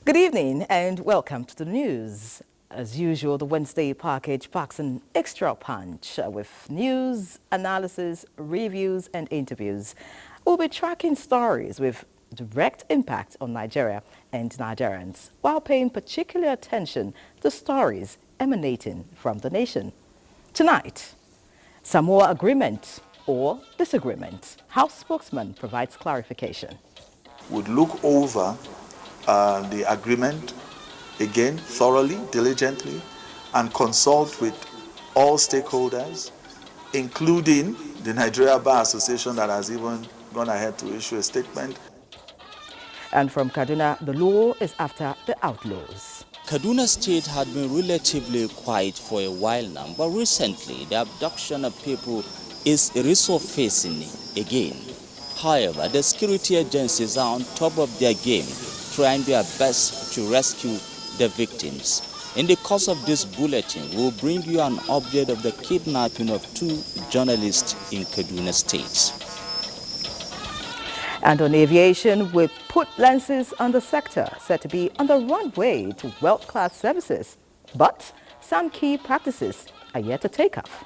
Good evening and welcome to the news. As usual, the Wednesday package packs an extra punch with news, analysis, reviews and interviews. We'll be tracking stories with direct impact on Nigeria and Nigerians while paying particular attention to stories emanating from the nation. Tonight, Samoa agreement or disagreement. House spokesman provides clarification. Would look over the agreement again thoroughly, diligently, and consult with all stakeholders, including the Nigeria Bar Association that has even gone ahead to issue a statement. And from Kaduna, the law is after the outlaws. Kaduna State had been relatively quiet for a while now, but recently the abduction of people is resurfacing again. However, the security agencies are on top of their game, trying their best to rescue the victims. In the course of this bulletin, we'll bring you an update of the kidnapping of 2 journalists in Kaduna State. And on aviation, we put lenses on the sector said to be on the runway to world-class services. But some key practices are yet to take off.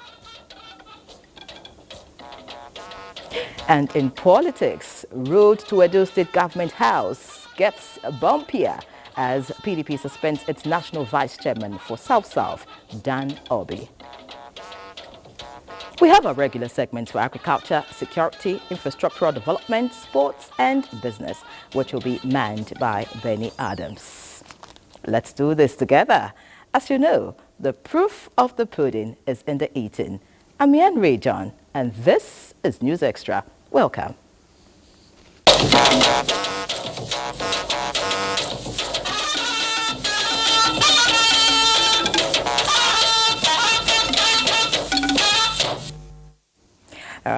And in politics, road to Edo State Government House gets bumpier as PDP suspends its national vice chairman for South-South, Dan Obi. We have a regular segment for agriculture, security, infrastructural development, sports and business, which will be manned by Benny Adams. Let's do this together. As you know, the proof of the pudding is in the eating. I'm Ian Ray John, and this is News Extra. Welcome.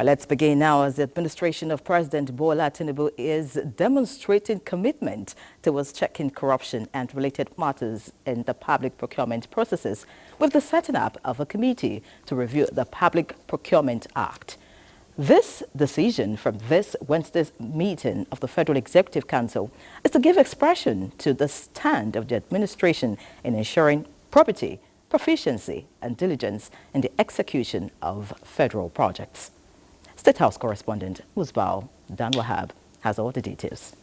Let's begin now as the administration of President Bola Tinubu is demonstrating commitment towards checking corruption and related matters in the public procurement processes with the setting up of a committee to review the Public Procurement Act. This decision from this Wednesday's meeting of the Federal Executive Council is to give expression to the stand of the administration in ensuring probity, proficiency and diligence in the execution of federal projects. State House correspondent Musbao Dan Wahab has all the details.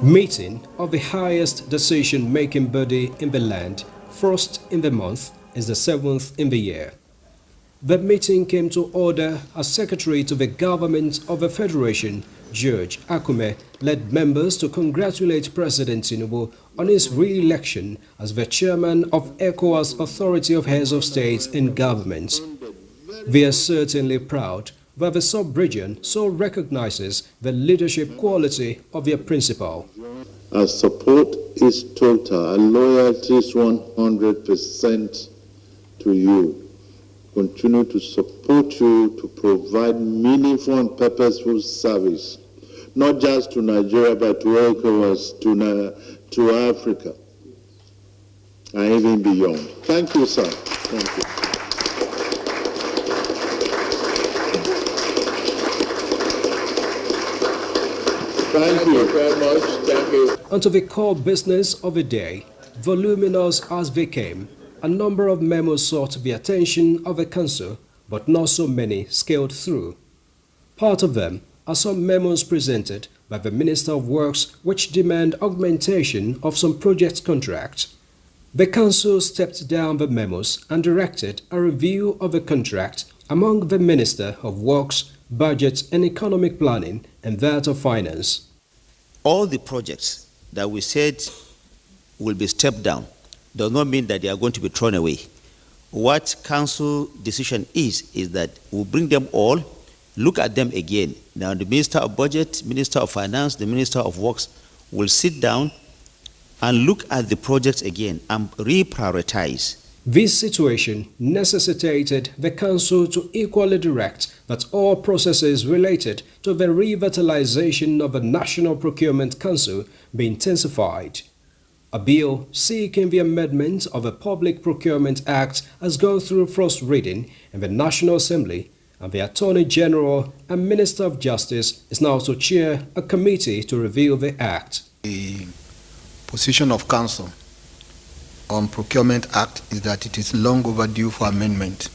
Meeting of the highest decision-making body in the land, first in the month, is the 7th in the year. The meeting came to order as Secretary to the Government of the Federation, George Akume, led members to congratulate President Tinubu on his re-election as the chairman of ECOWAS Authority of Heads of States and Governments. They are certainly proud that the sub-region so recognizes the leadership quality of their principal. Our support is total, our loyalty is 100% to you. Continue to support you to provide meaningful and purposeful service, not just to Nigeria, but to ECOWAS, to Africa, and even beyond. Thank you, sir. Thank you. Thank you very much. Thank you. Onto the core business of the day, voluminous as they came, a number of memos sought the attention of the Council, but not so many scaled through. Part of them are some memos presented by the Minister of Works which demand augmentation of some project contracts. The Council stepped down the memos and directed a review of the contract among the Minister of Works, Budget and Economic Planning and that of Finance. All the projects that we said will be stepped down does not mean that they are going to be thrown away. What Council decision is that we'll bring them all, look at them again. Now the Minister of Budget, Minister of Finance, the Minister of Works will sit down and look at the projects again and reprioritize. This situation necessitated the Council to equally direct that all processes related to the revitalization of the National Procurement Council be intensified. A bill seeking the amendment of the Public Procurement Act has gone through first reading in the National Assembly and the Attorney General and Minister of Justice is now to chair a committee to review the act. The position of Council on Procurement Act is that it is long overdue for amendment.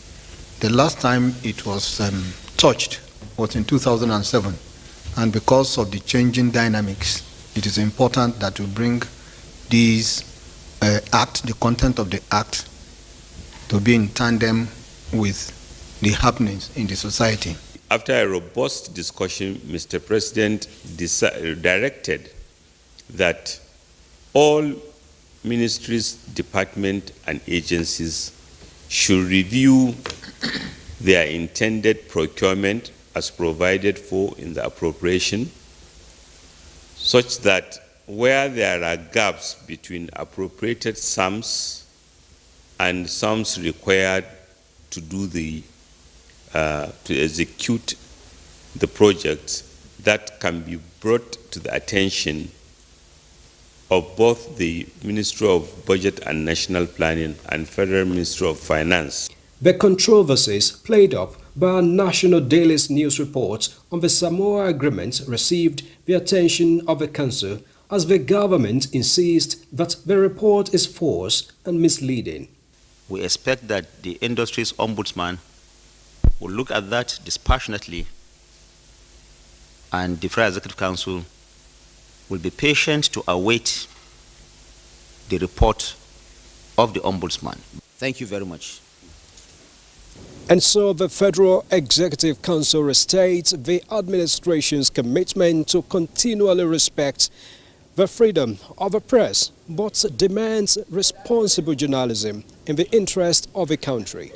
The last time it was touched was in 2007, and because of the changing dynamics, it is important that we bring these the content of the act, to be in tandem with the happenings in the society. After a robust discussion, Mr. President directed that all ministries, departments, and agencies should review their intended procurement as provided for in the appropriation, such that where there are gaps between appropriated sums and sums required to do the to execute the projects, that can be brought to the attention of both the Ministry of Budget and National Planning and Federal Ministry of Finance. The controversies played up by a National Daily's news report on the Samoa agreement received the attention of the Council, as the government insists that the report is false and misleading. We expect that the industry's ombudsman will look at that dispassionately, and the Federal Executive Council will be patient to await the report of the ombudsman. Thank you very much. And so the Federal Executive Council restates the administration's commitment to continually respect the freedom of the press, but demands responsible journalism in the interest of the country.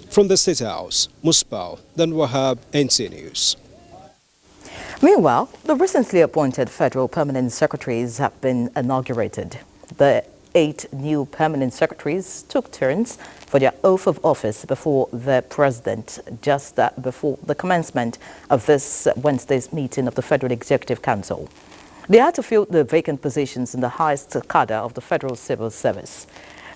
From the State House, Musbao, then Wahab, NTA News. Meanwhile, the recently appointed federal permanent secretaries have been inaugurated. The 8 new permanent secretaries took turns for their oath of office before the president, just before the commencement of this Wednesday's meeting of the Federal Executive Council. They had to fill the vacant positions in the highest cadre of the Federal Civil Service.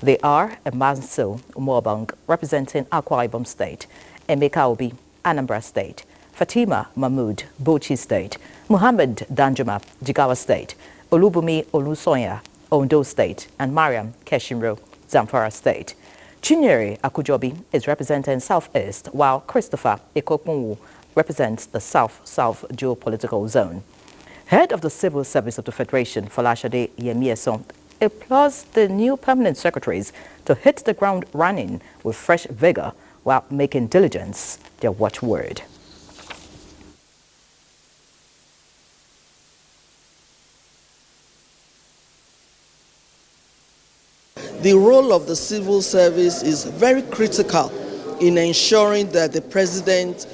They are Emanso Umobang, representing Akwa Ibom State, Emeka Obi, Anambra State, Fatima Mahmood, Bauchi State, Muhammad Danjuma, Jigawa State, Olubumi Olusoya, Ondo State, and Mariam Keshimro, Zamfara State. Chinyere Akujobi is representing Southeast, while Christopher Ekokmunwu represents the South-South geopolitical zone. Head of the Civil Service of the Federation, Folashade Yemieson, applauds the new permanent secretaries to hit the ground running with fresh vigor while making diligence their watchword. The role of the civil service is very critical in ensuring that the president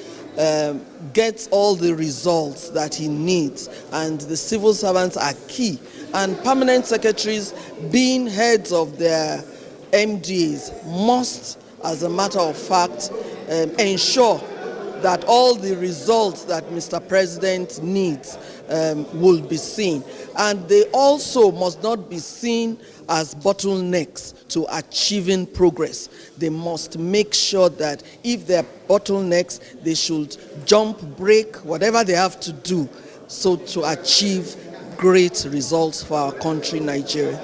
gets all the results that he needs, and the civil servants are key. And permanent secretaries, being heads of their MDAs, must, as a matter of fact, ensure that all the results that Mr. President needs will be seen. And they also must not be seen as bottlenecks to achieving progress. They must make sure that if they're bottlenecks, they should jump, break, whatever they have to do, so to achieve great results for our country, Nigeria.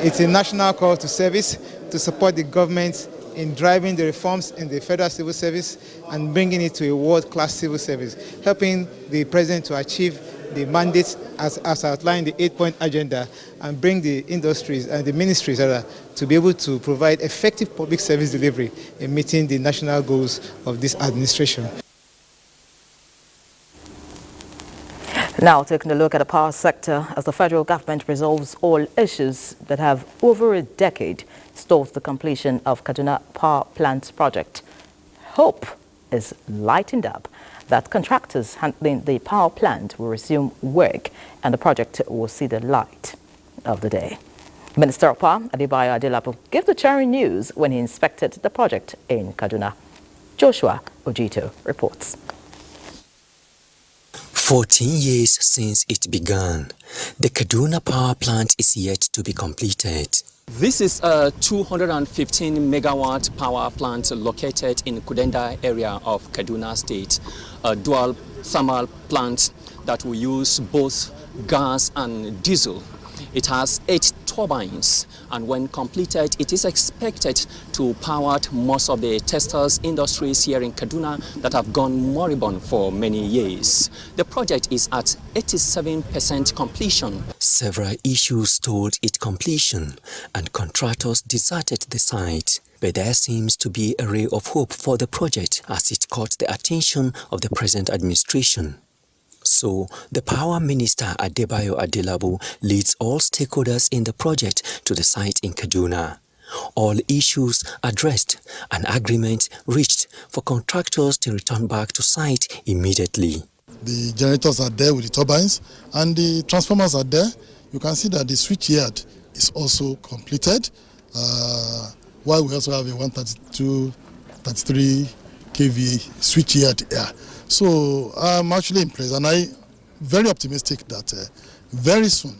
It's a national call to service to support the government in driving the reforms in the federal civil service and bringing it to a world-class civil service, helping the president to achieve the mandates as outlined in the 8-point agenda, and bring the industries and the ministries to be able to provide effective public service delivery in meeting the national goals of this administration. Now, taking a look at the power sector, as the federal government resolves all issues that have over a decade stalled the completion of Kaduna Power Plant project, hope is lightened up that contractors handling the power plant will resume work and the project will see the light of the day. Minister of Power, Adebayo Adelabu, gave the cheering news when he inspected the project in Kaduna. Joshua Ojito reports. 14 years since it began, the Kaduna power plant is yet to be completed. This is a 215 megawatt power plant located in Kudenda area of Kaduna State, a dual thermal plant that will use both gas and diesel. It has 8 turbines, and when completed, it is expected to power most of the textiles industries here in Kaduna that have gone moribund for many years. The project is at 87% completion. Several issues stalled its completion, and contractors deserted the site. But there seems to be a ray of hope for the project as it caught the attention of the present administration. So, the Power Minister Adebayo Adelabu leads all stakeholders in the project to the site in Kaduna. All issues addressed, an agreement reached for contractors to return back to site immediately. The generators are there with the turbines and the transformers are there. You can see that the switchyard is also completed, while we also have a 132, 33 kVA switchyard here. So I'm actually impressed, and I'm very optimistic that very soon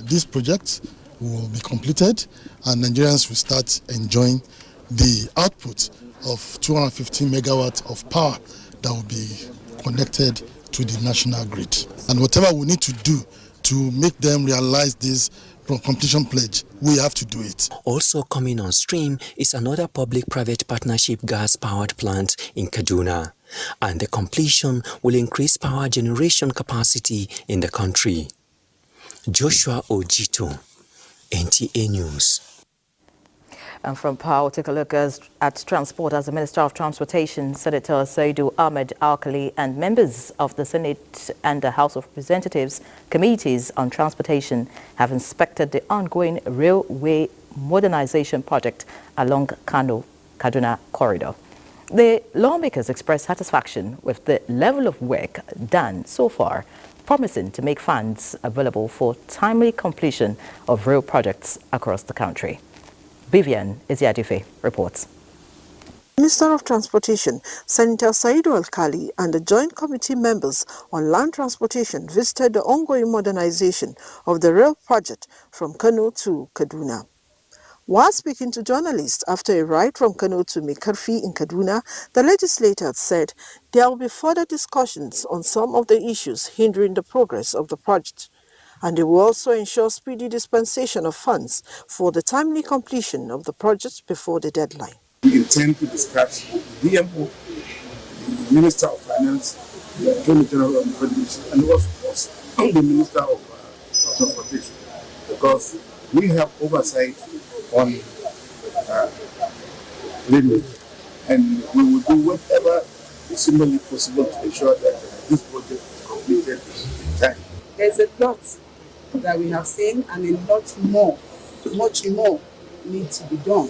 this project will be completed and Nigerians will start enjoying the output of 215 megawatts of power that will be connected to the national grid. And whatever we need to do to make them realize this completion pledge, we have to do it. Also coming on stream is another public-private partnership gas-powered plant in Kaduna, and the completion will increase power generation capacity in the country. Joshua Ojito, NTA News. And from power, take a look at transport as the Minister of Transportation, Senator Saidu Ahmed Alkali, and members of the Senate and the House of Representatives Committees on Transportation have inspected the ongoing railway modernization project along Kaduna corridor. The lawmakers expressed satisfaction with the level of work done so far, promising to make funds available for timely completion of rail projects across the country. Vivian Iziadife reports. Minister of Transportation, Senator Saidu Alkali, and the Joint Committee members on Land Transportation visited the ongoing modernization of the rail project from Kano to Kaduna. While speaking to journalists after a ride from Kano to Mekarfi in Kaduna, the legislators said there will be further discussions on some of the issues hindering the progress of the project, and they will also ensure speedy dispensation of funds for the timely completion of the project before the deadline. We intend to discuss the DMO, the Minister of Finance, the Attorney General of Produce, and of course the Minister of Transportation, because we have oversight on railway, and we will do whatever is humanly possible to ensure that this project is completed in time. There's a lot that we have seen, and a lot more, much more needs to be done,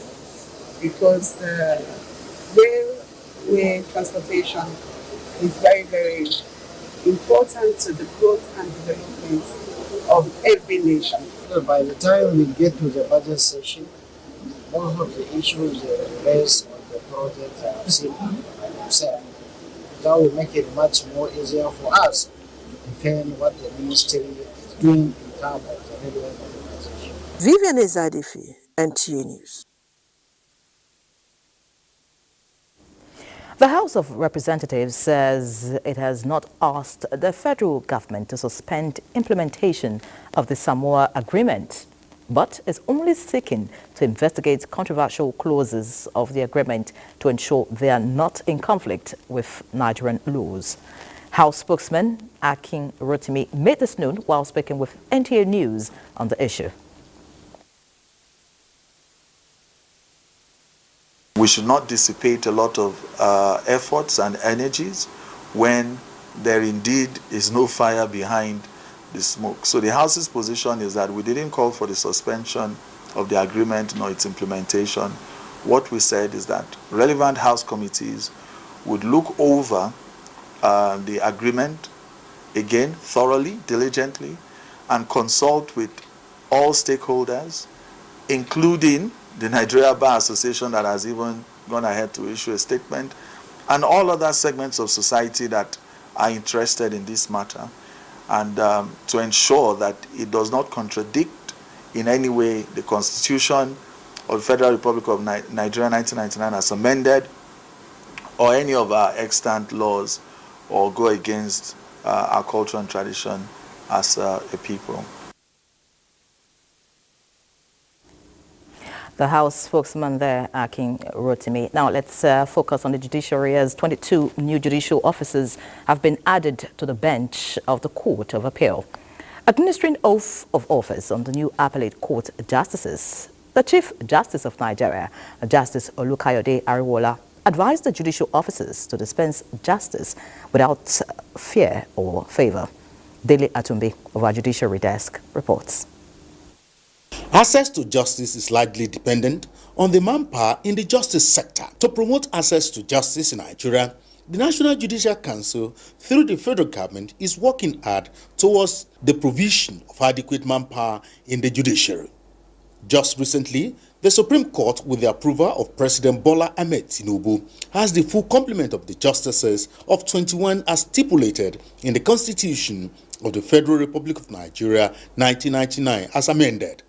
because railway transportation is very, very important to the growth and development of every nation. By the time we get to the budget session, most of the issues raised on the project are seen by themselves. That will make it much more easier for us to defend what the ministry is doing in terms of the railway modernization. Vivian Ezadifi, NTA News. The House of Representatives says it has not asked the federal government to suspend implementation of the Samoa agreement, but is only seeking to investigate controversial clauses of the agreement to ensure they are not in conflict with Nigerian laws. House spokesman Akin Rotimi made this known while speaking with NTA News on the issue. We should not dissipate a lot of efforts and energies when there indeed is no fire behind the smoke. So the House's position is that we didn't call for the suspension of the agreement nor its implementation. What we said is that relevant House committees would look over the agreement again thoroughly, diligently, and consult with all stakeholders, including the Nigeria Bar Association that has even gone ahead to issue a statement, and all other segments of society that are interested in this matter, and to ensure that it does not contradict in any way the Constitution of the Federal Republic of Nigeria 1999 as amended, or any of our extant laws, or go against our culture and tradition as a people. The House spokesman there, Akin Rotimi. Now let's focus on the judiciary, as 22 new judicial officers have been added to the bench of the Court of Appeal. Administering oath of office on the new appellate court justices, the Chief Justice of Nigeria, Justice Olukayode Ariwola, advised the judicial officers to dispense justice without fear or favor. Dele Atumbi of our judiciary desk reports. Access to justice is largely dependent on the manpower in the justice sector. To promote access to justice in Nigeria, the National Judicial Council, through the federal government, is working hard towards the provision of adequate manpower in the judiciary. Just recently, the Supreme Court, with the approval of President Bola Ahmed Tinubu, has the full complement of the justices of 21 as stipulated in the Constitution of the Federal Republic of Nigeria 1999 as amended.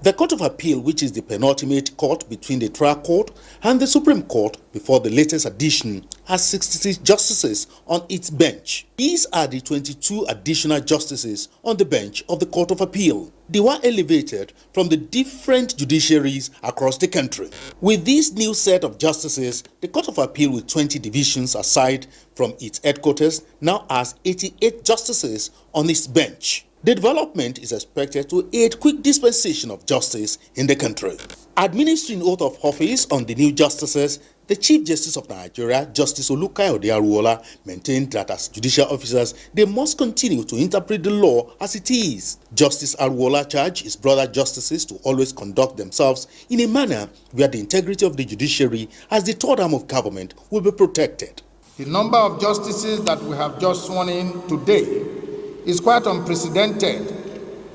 The Court of Appeal, which is the penultimate court between the trial court and the Supreme Court before the latest addition, has 66 justices on its bench. These are the 22 additional justices on the bench of the Court of Appeal. They were elevated from the different judiciaries across the country. With this new set of justices, the Court of Appeal, with 20 divisions aside from its headquarters, now has 88 justices on its bench. The development is expected to aid quick dispensation of justice in the country. Administering oath of office on the new justices, the Chief Justice of Nigeria, Justice Olukayode Ariwola, maintained that as judicial officers, they must continue to interpret the law as it is. Justice Ariwola charged his brother justices to always conduct themselves in a manner where the integrity of the judiciary as the third arm of government will be protected. The number of justices that we have just sworn in today is quite unprecedented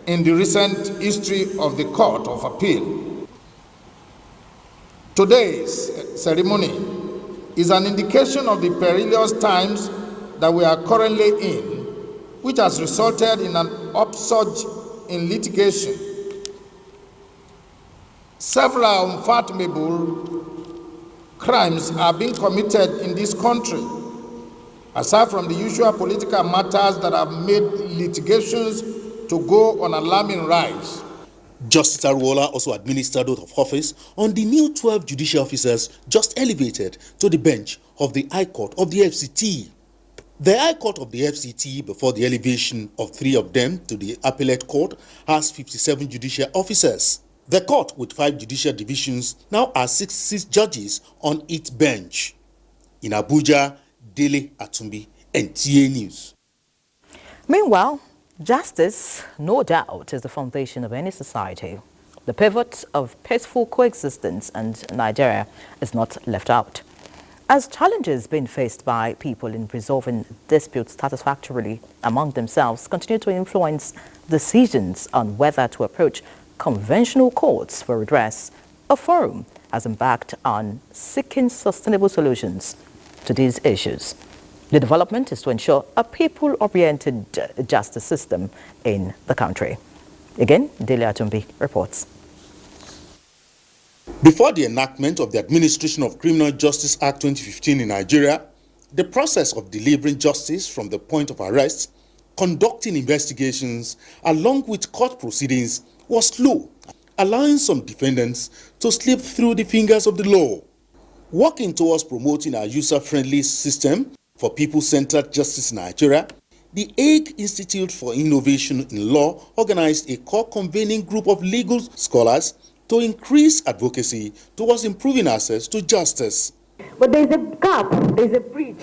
in the recent history of the Court of Appeal. Today's ceremony is an indication of the perilous times that we are currently in, which has resulted in an upsurge in litigation. Several unfathomable crimes are being committed in this country, aside from the usual political matters that have made litigations to go on alarming rise. Justice Ariwola also administered oath of office on the new 12 judicial officers just elevated to the bench of the High Court of the FCT. The High Court of the FCT, before the elevation of 3 of them to the Appellate Court, has 57 judicial officers. The court, with 5 judicial divisions, now has 66 judges on its bench. In Abuja, Dele Atumbi, NTA News. Meanwhile, justice, no doubt, is the foundation of any society. The pivot of peaceful coexistence, and Nigeria is not left out. As challenges being faced by people in resolving disputes satisfactorily among themselves continue to influence decisions on whether to approach conventional courts for redress, a forum has embarked on seeking sustainable solutions to these issues. The development is to ensure a people-oriented justice system in the country. Again, Dele Atumbi reports. Before the enactment of the Administration of Criminal Justice Act 2015 in Nigeria, the process of delivering justice from the point of arrest, conducting investigations, along with court proceedings was slow, allowing some defendants to slip through the fingers of the law. Working towards promoting a user-friendly system for people-centered justice in Nigeria, the Hague Institute for Innovation in Law organized a core-convening group of legal scholars to increase advocacy towards improving access to justice. But there is a gap, there is a breach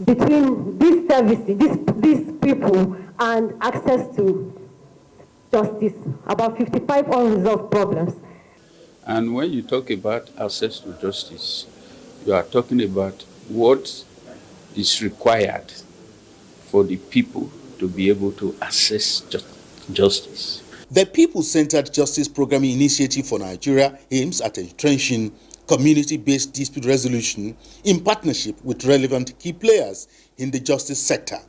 between these services, these people, and access to justice. About 55 unresolved problems. And when you talk about access to justice, you are talking about what is required for the people to be able to access justice. The People-Centered Justice Programming Initiative for Nigeria aims at entrenching community-based dispute resolution in partnership with relevant key players in the justice sector.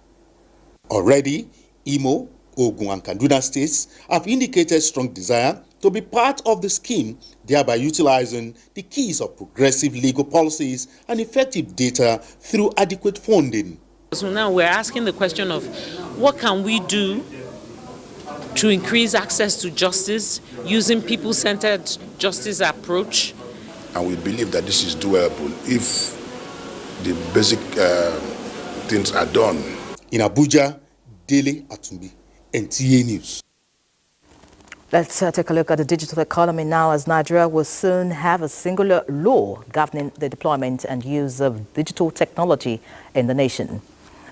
Already, Imo, Ogun and Kaduna states have indicated strong desire to be part of the scheme, thereby utilizing the keys of progressive legal policies and effective data through adequate funding. So now we're asking the question of what can we do to increase access to justice using people-centered justice approach. And we believe that this is doable if the basic things are done. In Abuja, Dele Atumbi, NTA News. Let's take a look at the digital economy now, as Nigeria will soon have a singular law governing the deployment and use of digital technology in the nation.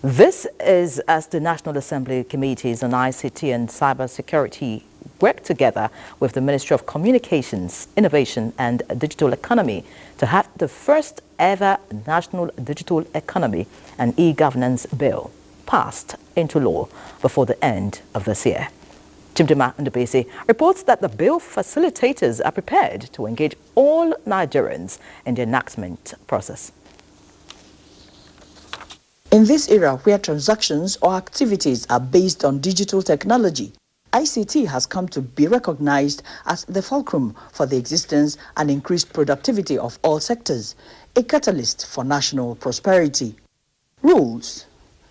This is as the National Assembly Committees on ICT and Cybersecurity work together with the Ministry of Communications, Innovation and Digital Economy to have the first ever National Digital Economy and E-Governance Bill passed into law before the end of this year. Chimdima Ndubisi reports that the bill facilitators are prepared to engage all Nigerians in the enactment process. In this era where transactions or activities are based on digital technology, ICT has come to be recognized as the fulcrum for the existence and increased productivity of all sectors, a catalyst for national prosperity. Rules,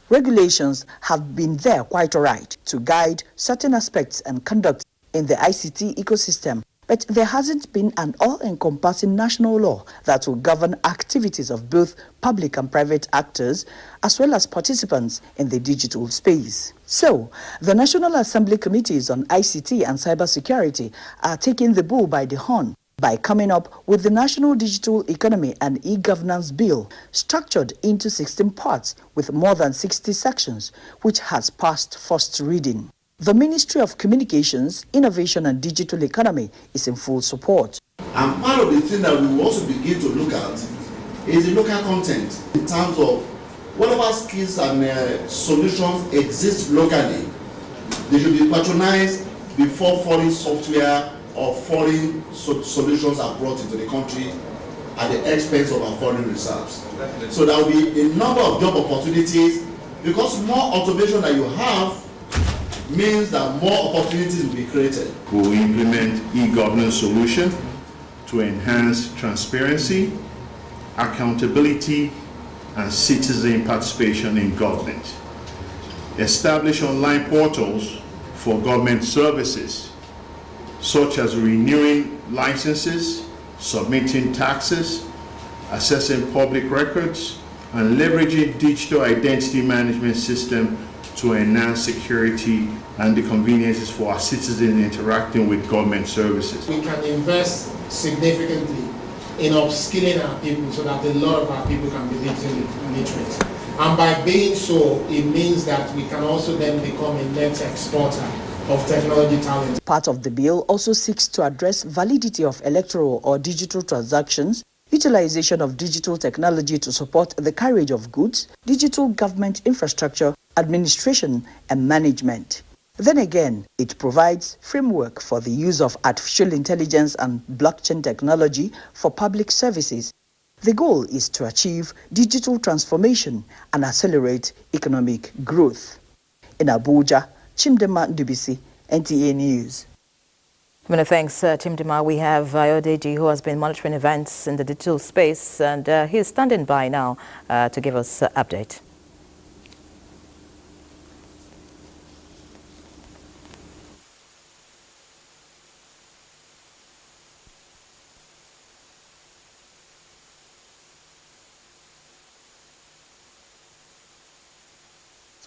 regulations have been there quite all right to guide certain aspects and conduct in the ICT ecosystem, but there hasn't been an all-encompassing national law that will govern activities of both public and private actors, as well as participants in the digital space. So, the National Assembly Committees on ICT and Cybersecurity are taking the bull by the horn by coming up with the National Digital Economy and E-Governance Bill, structured into 16 parts with more than 60 sections, which has passed first reading. The Ministry of Communications, Innovation and Digital Economy is in full support. And part of the thing that we will also begin to look at is the local content in terms of whatever skills and solutions exist locally. They should be patronized before foreign software or foreign solutions are brought into the country at the expense of our foreign reserves. So there will be a number of job opportunities, because more automation that you have means that more opportunities will be created. We will implement e-governance solution to enhance transparency, accountability, and citizen participation in government. Establish online portals for government services, such as renewing licenses, submitting taxes, assessing public records, and leveraging digital identity management system to enhance security and the conveniences for our citizens interacting with government services. We can invest significantly in upskilling our people so that a lot of our people can be literate. And by being so, it means that we can also then become a net exporter of technology talent. Part of the bill also seeks to address validity of electoral or digital transactions, utilization of digital technology to support the carriage of goods, digital government infrastructure, administration and management. Then again, it provides framework for the use of artificial intelligence and blockchain technology for public services. The goal is to achieve digital transformation and accelerate economic growth. In Abuja, Chimdima Ndubisi, NTA News. Many thanks, Chimdima. We have Ayodeji, who has been monitoring events in the digital space, and he's standing by now to give us an update.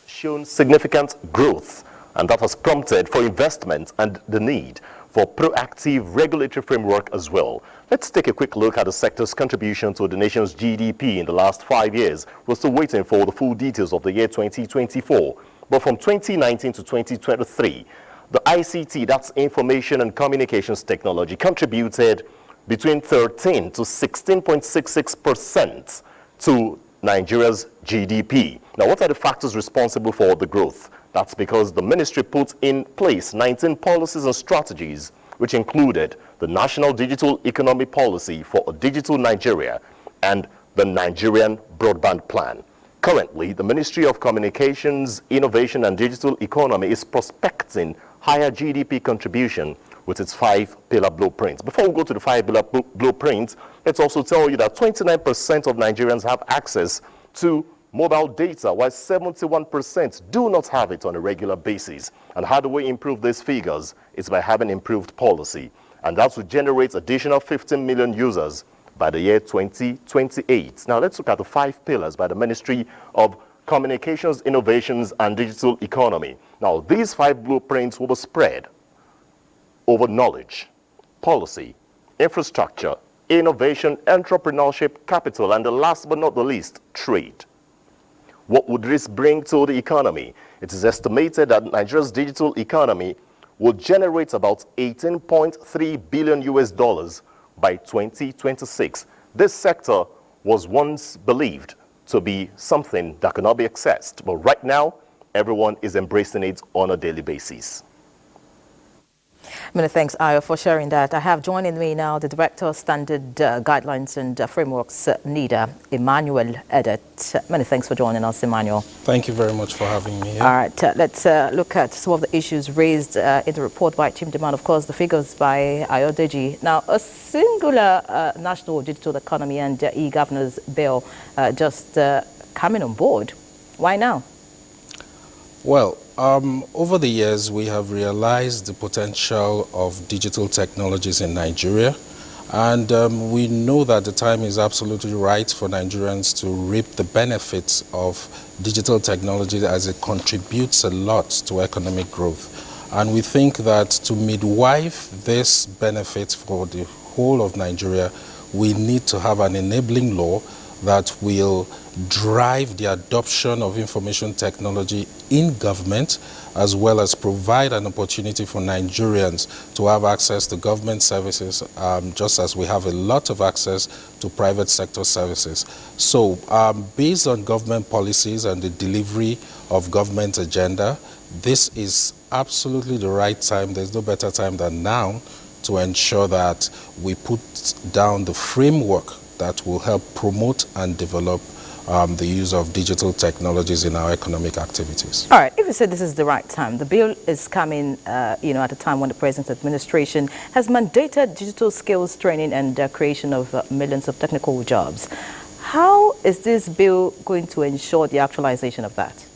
Shown significant growth, and that has prompted for investment and the need for proactive regulatory framework as well. Let's take a quick look at the sector's contribution to the nation's GDP in the last 5 years. We're still waiting for the full details of the year 2024. But from 2019 to 2023, the ICT, that's Information and Communications Technology, contributed between 13 to 16.66% to Nigeria's GDP. Now, what are the factors responsible for the growth? That's because the ministry put in place 19 policies and strategies, which included the National Digital Economy Policy for a Digital Nigeria and the Nigerian Broadband Plan. Currently, the Ministry of Communications, Innovation and Digital Economy is prospecting higher GDP contribution with its 5-pillar blueprint. Before we go to the 5-pillar blueprint, let's also tell you that 29% of Nigerians have access to mobile data, while 71% do not have it on a regular basis. And how do we improve these figures? It's by having improved policy. And that will generate additional 15 million users by the year 2028. Now let's look at the 5 pillars by the Ministry of Communications, Innovations and Digital Economy. Now these 5 blueprints will be spread over knowledge, policy, infrastructure, innovation, entrepreneurship, capital, and the last but not the least, trade. What would this bring to the economy? It is estimated that Nigeria's digital economy will generate about 18.3 billion US dollars by 2026. This sector was once believed to be something that cannot be accessed, but right now, everyone is embracing it on a daily basis. Many thanks, Ayo, for sharing that. I have joining me now the Director of Standard Guidelines and Frameworks, NIDA, Emmanuel Edet. Many thanks for joining us, Emmanuel. Thank you very much for having me here. All right, let's look at some of the issues raised in the report by Team Demand. Of course, the figures by Ayodeji. Now, a singular national digital economy and e-governance bill just coming on board. Why now? Well, over the years, we have realized the potential of digital technologies in Nigeria, and we know that the time is absolutely right for Nigerians to reap the benefits of digital technology as it contributes a lot to economic growth. And we think that to midwife this benefit for the whole of Nigeria, we need to have an enabling law that will drive the adoption of information technology in government, as well as provide an opportunity for Nigerians to have access to government services, just as we have a lot of access to private sector services. So based on government policies and the delivery of government agenda, this is absolutely the right time. There's no better time than now to ensure that we put down the framework that will help promote and develop the use of digital technologies in our economic activities. All right, if you say this is the right time, the bill is coming, at a time when the President's administration has mandated digital skills training and creation of millions of technical jobs. How is this bill going to ensure the actualization of that?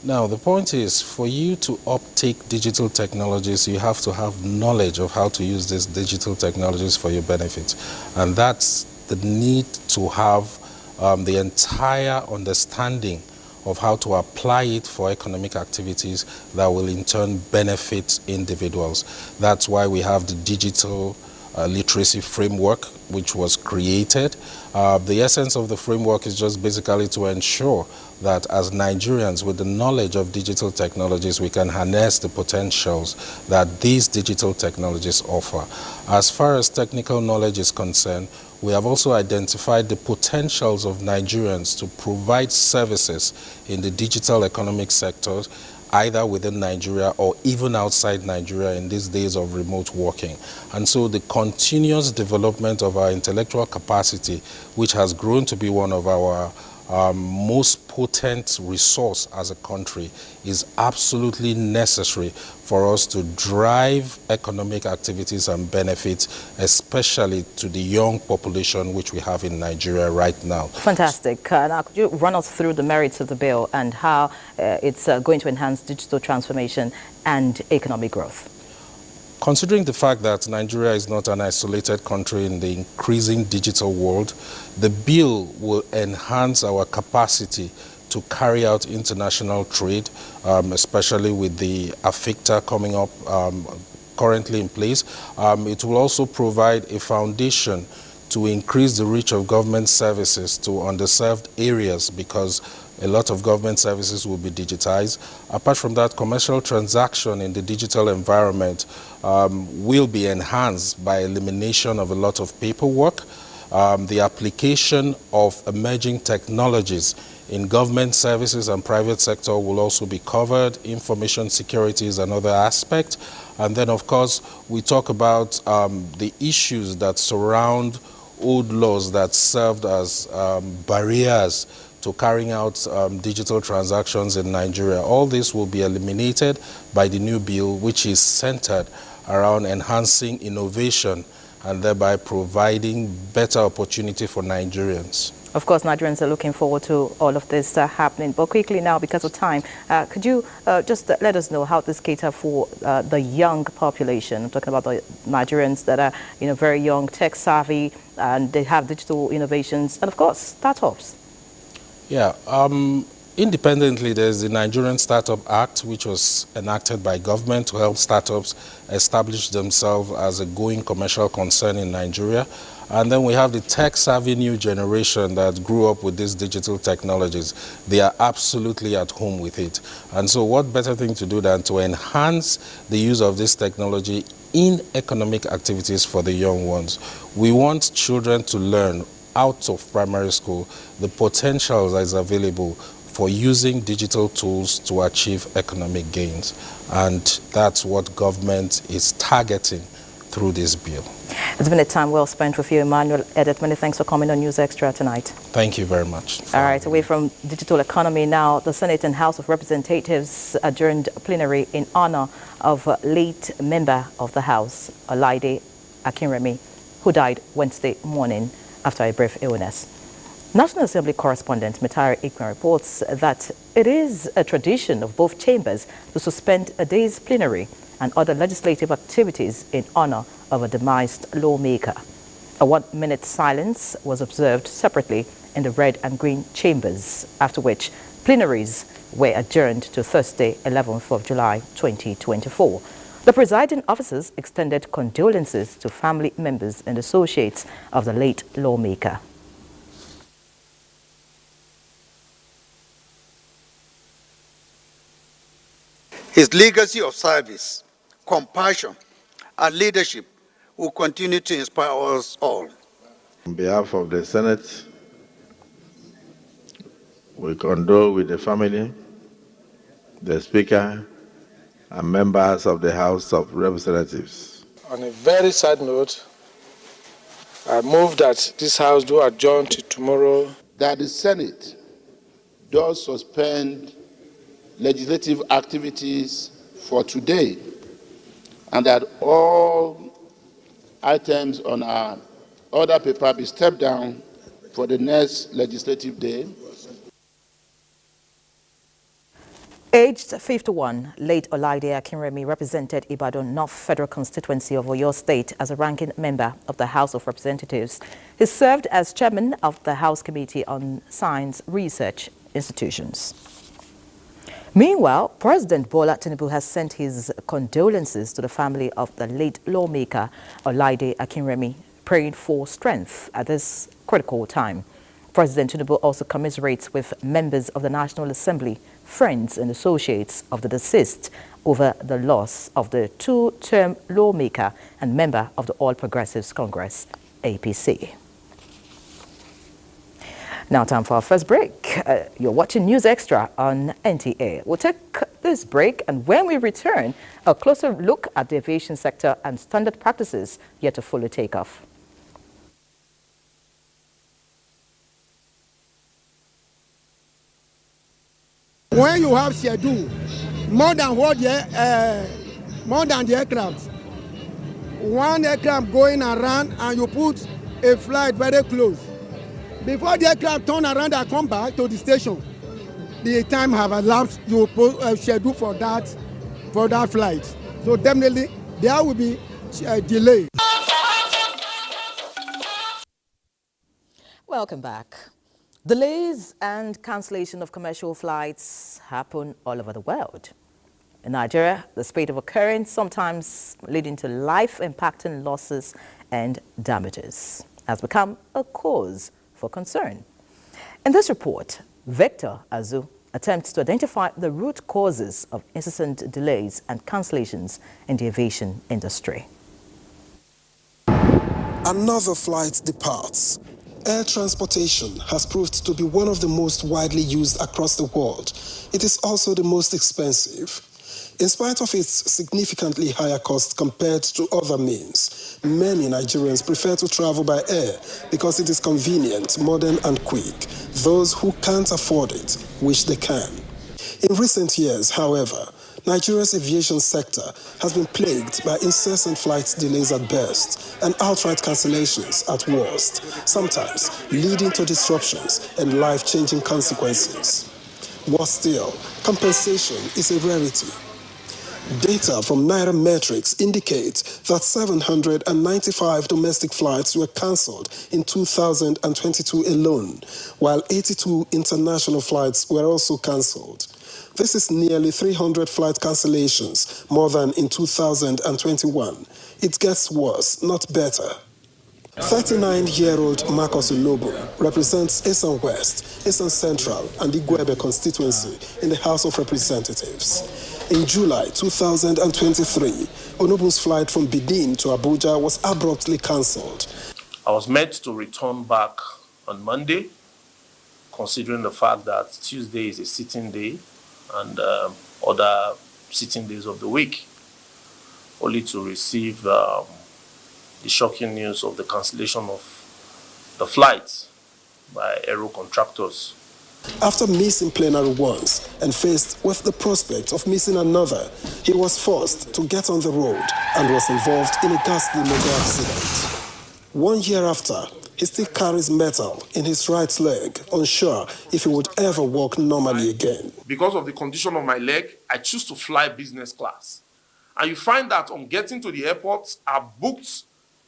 Now, the point is, for you to uptake digital technologies, you have to have knowledge of how to use these digital technologies for your benefit. And that's the need to have the entire understanding of how to apply it for economic activities that will in turn benefit individuals. That's why we have the digital literacy framework, which was created. The essence of the framework is just basically to ensure that as Nigerians, with the knowledge of digital technologies, we can harness the potentials that these digital technologies offer. As far as technical knowledge is concerned, we have also identified the potentials of Nigerians to provide services in the digital economic sector, either within Nigeria or even outside Nigeria in these days of remote working. And so the continuous development of our intellectual capacity, which has grown to be one of our most potent resource as a country, is absolutely necessary for us to drive economic activities and benefits, especially to the young population which we have in Nigeria right now. Fantastic. Now, could you run us through the merits of the bill and how it's going to enhance digital transformation and economic growth? Considering the fact that Nigeria is not an isolated country in the increasing digital world, the bill will enhance our capacity to carry out international trade, especially with the AFICTA coming up currently in place. It will also provide a foundation to increase the reach of government services to underserved areas, because a lot of government services will be digitized. Apart from that, commercial transaction in the digital environment will be enhanced by elimination of a lot of paperwork. The application of emerging technologies in government services and private sector will also be covered. Information security is another aspect. And then, of course, we talk about the issues that surround old laws that served as barriers to carrying out digital transactions in Nigeria. All this will be eliminated by the new bill, which is centered around enhancing innovation and thereby providing better opportunity for Nigerians. Of course, Nigerians are looking forward to all of this happening. But quickly now, because of time, could you just let us know how this caters for the young population? I'm talking about the Nigerians that are, very young, tech savvy, and they have digital innovations, and of course, startups. Yeah. Independently, there's the Nigerian Startup Act, which was enacted by government to help startups establish themselves as a going commercial concern in Nigeria. And then we have the tech-savvy new generation that grew up with these digital technologies. They are absolutely at home with it. And so what better thing to do than to enhance the use of this technology in economic activities for the young ones. We want children to learn out of primary school the potential that is available for using digital tools to achieve economic gains. And that's what government is targeting through this bill. It's been a time well spent with you, Emmanuel Edet. Many thanks for coming on News Extra tonight. Thank you very much. All right, away from digital economy now, the Senate and House of Representatives adjourned plenary in honor of late member of the House, Olaide Akinremi, who died Wednesday morning after a brief illness. National Assembly correspondent Mitari Ikman reports that it is a tradition of both chambers to suspend a day's plenary and other legislative activities in honor of a demised lawmaker. A 1-minute silence was observed separately in the red and green chambers, after which plenaries were adjourned to Thursday, 11th of July 2024. The presiding officers extended condolences to family members and associates of the late lawmaker. His legacy of service, compassion, and leadership will continue to inspire us all. On behalf of the Senate, we condole with the family, the Speaker, and members of the House of Representatives. On a very sad note, I move that this House do adjourn to tomorrow. That the Senate does suspend legislative activities for today, and that all items on our order paper be stepped down for the next legislative day. Aged 51, late Olaide Akinremi represented Ibadan North Federal Constituency of Oyo State as a ranking member of the House of Representatives. He served as chairman of the House Committee on Science Research Institutions. Meanwhile, President Bola Tinubu has sent his condolences to the family of the late lawmaker Olaide Akinremi, praying for strength at this critical time. President Tinubu also commiserates with members of the National Assembly, friends and associates of the deceased over the loss of the two-term lawmaker and member of the All Progressives Congress, APC. Now time for our first break. You're watching News Extra on NTA. We'll take this break, and when we return, a closer look at the aviation sector and standard practices yet to fully take off. When you have schedule more than the aircraft, one aircraft going around and you put a flight very close. Before the aircraft turn around and come back to the station, the time have elapsed. You put schedule for that flight. So definitely there will be a delay. Welcome back. Delays and cancellation of commercial flights happen all over the world. In Nigeria, the spate of occurrence sometimes leading to life-impacting losses and damages has become a cause for concern. In this report, Victor Azu attempts to identify the root causes of incessant delays and cancellations in the aviation industry. Another flight departs. Air transportation has proved to be one of the most widely used across the world. It is also the most expensive. In spite of its significantly higher cost compared to other means, many Nigerians prefer to travel by air because it is convenient, modern and quick. Those who can't afford it wish they can. In recent years, however, Nigeria's aviation sector has been plagued by incessant flight delays at best and outright cancellations at worst, sometimes leading to disruptions and life-changing consequences. Worse still, compensation is a rarity. Data from Nairametrics indicate that 795 domestic flights were cancelled in 2022 alone, while 82 international flights were also cancelled. This is nearly 300 flight cancellations, more than in 2021. It gets worse, not better. 39-year-old Marcus Onobo represents Esan West, Esan Central, and Igwebe constituency in the House of Representatives. In July 2023, Onobo's flight from Benin to Abuja was abruptly cancelled. I was meant to return back on Monday, considering the fact that Tuesday is a sitting day and other sitting days of the week, only to receive the shocking news of the cancellation of the flights by aero contractors. After missing plenary once and faced with the prospect of missing another, he was forced to get on the road and was involved in a ghastly motor accident. 1 year after, he still carries metal in his right leg, unsure if he would ever walk normally again. Because of the condition of my leg, I choose to fly business class. And you find that on getting to the airport, I booked,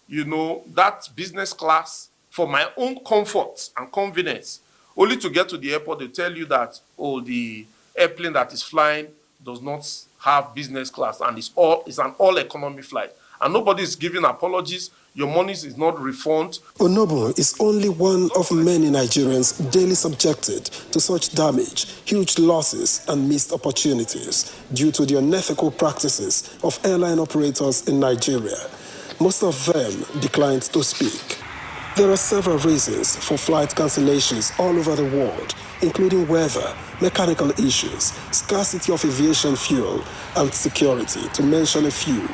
that business class for my own comfort and convenience. Only to get to the airport, they tell you that, the airplane that is flying does not have business class and it's an all-economy flight. And nobody is giving apologies. Your money is not refunded. Onobo is only one of many Nigerians daily subjected to such damage, huge losses, and missed opportunities due to the unethical practices of airline operators in Nigeria. Most of them declined to speak. There are several reasons for flight cancellations all over the world, including weather, mechanical issues, scarcity of aviation fuel, and security, to mention a few.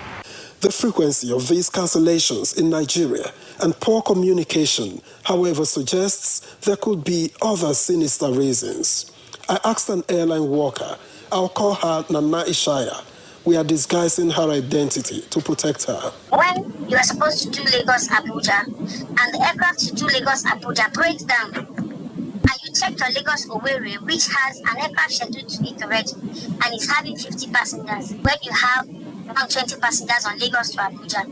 The frequency of these cancellations in Nigeria and poor communication, however, suggests there could be other sinister reasons. I asked an airline worker, I'll call her Nana Ishaya. We are disguising her identity to protect her. When you are supposed to do Lagos-Abuja and the aircraft to do Lagos-Abuja breaks down and you check to Lagos-Owerri, which has an aircraft scheduled to it already and is having 50 passengers, when you have around 20 passengers on Lagos to Abuja,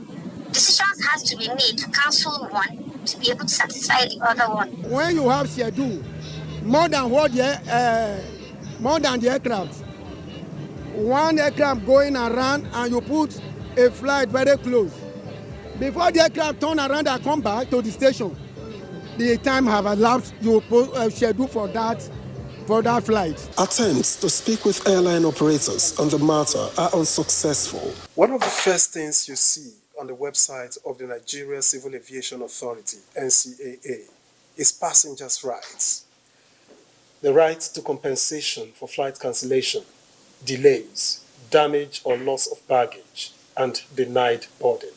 decisions has to be made to cancel one to be able to satisfy the other one. When you have schedule more than the aircraft, one aircraft going around and you put a flight very close. Before the aircraft turn around and come back to the station, the time have elapsed you schedule for that flight. Attempts to speak with airline operators on the matter are unsuccessful. One of the first things you see on the website of the Nigeria Civil Aviation Authority, NCAA, is passengers' rights. The right to compensation for flight cancellation, delays, damage or loss of baggage, and denied boarding.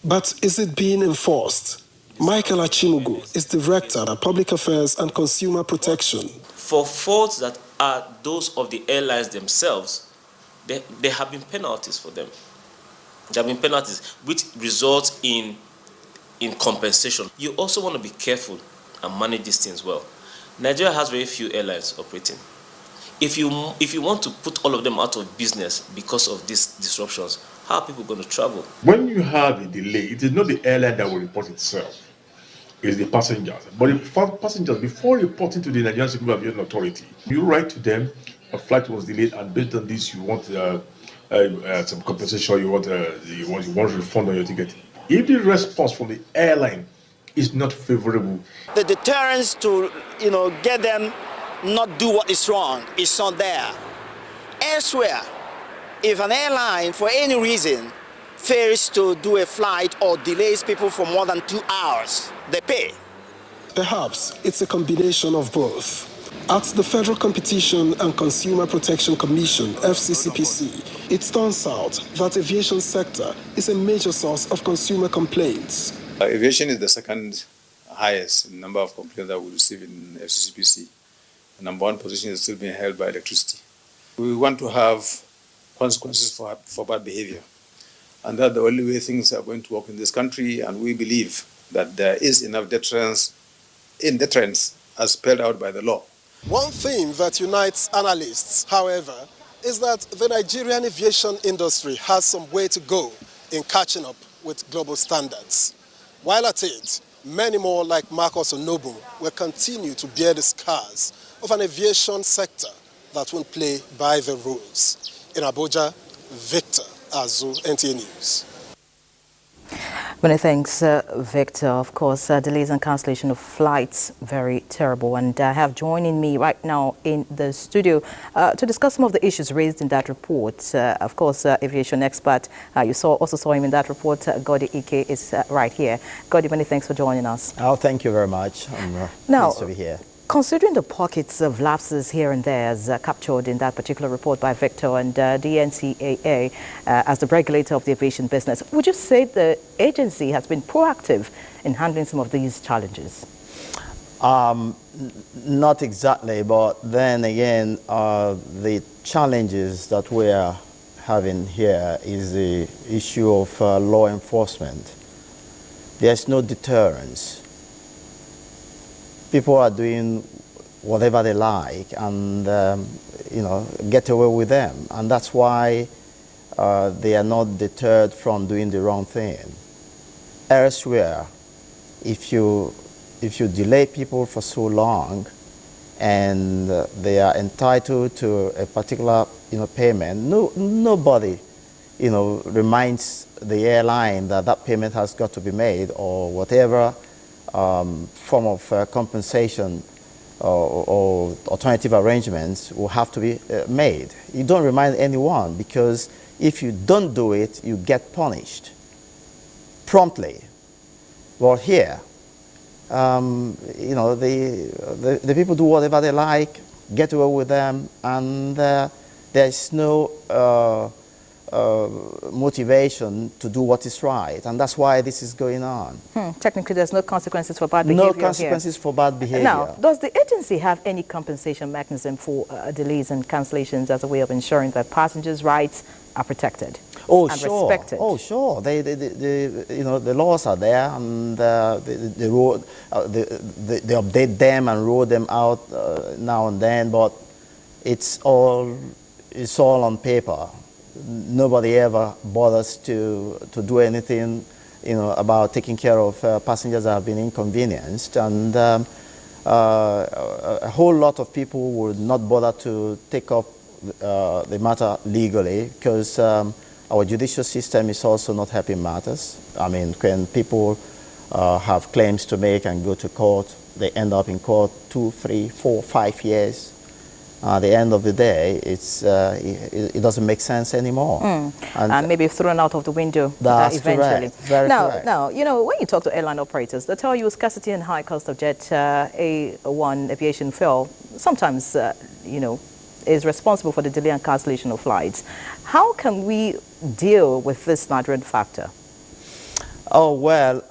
But is it being enforced? Michael Achimugu is Director of Public Affairs and Consumer Protection. For faults that are those of the airlines themselves, there have been penalties for them. There have been penalties which result in compensation. You also want to be careful and manage these things well. Nigeria has very few airlines operating. If you want to put all of them out of business because of these disruptions, how are people going to travel? When you have a delay, it is not the airline that will report itself. It's the passengers. But the passengers, before reporting to the Nigerian Civil Aviation Authority, you write to them, a flight was delayed, and based on this, you want some compensation, you want refund on your ticket. If the response from the airline is not favorable, the deterrence to get them not do what is wrong is not there. Elsewhere, if an airline for any reason fails to do a flight or delays people for more than 2 hours, they pay. Perhaps it's a combination of both. At the Federal Competition and Consumer Protection Commission, FCCPC, it turns out that aviation sector is a major source of consumer complaints. Aviation is the second highest in number of complaints that we receive in FCCPC. The number one position is still being held by electricity. We want to have consequences for bad behavior. And that's the only way things are going to work in this country, and we believe that there is enough deterrence as spelled out by the law. One thing that unites analysts, however, is that the Nigerian aviation industry has some way to go in catching up with global standards. While at it, many more like Marcus Onobu will continue to bear the scars of an aviation sector that won't play by the rules. In Abuja, Victor Azu, NTA News. Many thanks, Victor. Of course, delays and cancellation of flights, very terrible. And I have joining me right now in the studio to discuss some of the issues raised in that report. Of course, aviation expert, you also saw him in that report. Godi Ike is right here. Godi, many thanks for joining us. Oh, thank you very much. I'm pleased to be here. Considering the pockets of lapses here and there as captured in that particular report by Victor and the NTA as the regulator of the aviation business, would you say the agency has been proactive in handling some of these challenges? Not exactly, but then again, the challenges that we are having here is the issue of law enforcement. There's no deterrence. People are doing whatever they like and, get away with them. And that's why they are not deterred from doing the wrong thing. Elsewhere, if you delay people for so long and they are entitled to a particular, payment, nobody, reminds the airline that that payment has got to be made or whatever form of compensation or alternative arrangements will have to be made. You don't remind anyone because if you don't do it, you get punished promptly. Well, here, the people do whatever they like, get away with them, and there's no motivation to do what is right, and that's why this is going on. Technically, there's no consequences for bad behavior. No consequences for bad behavior. Now, does the agency have any compensation mechanism for delays and cancellations as a way of ensuring that passengers' rights are protected and respected? Oh, sure. The laws are there, and they update them and roll them out now and then, but it's all on paper. Nobody ever bothers to do anything, about taking care of passengers that have been inconvenienced, and a whole lot of people would not bother to take up the matter legally because our judicial system is also not helping matters. I mean, when people have claims to make and go to court, they end up in court 2, 3, 4, 5 years. At the end of the day, it doesn't make sense anymore. And maybe thrown out of the window eventually. Correct. Very correct. Now, when you talk to airline operators, they tell you scarcity and high cost of jet A1 aviation fuel sometimes, is responsible for the delay and cancellation of flights. How can we deal with this Nigerian factor? Oh, well,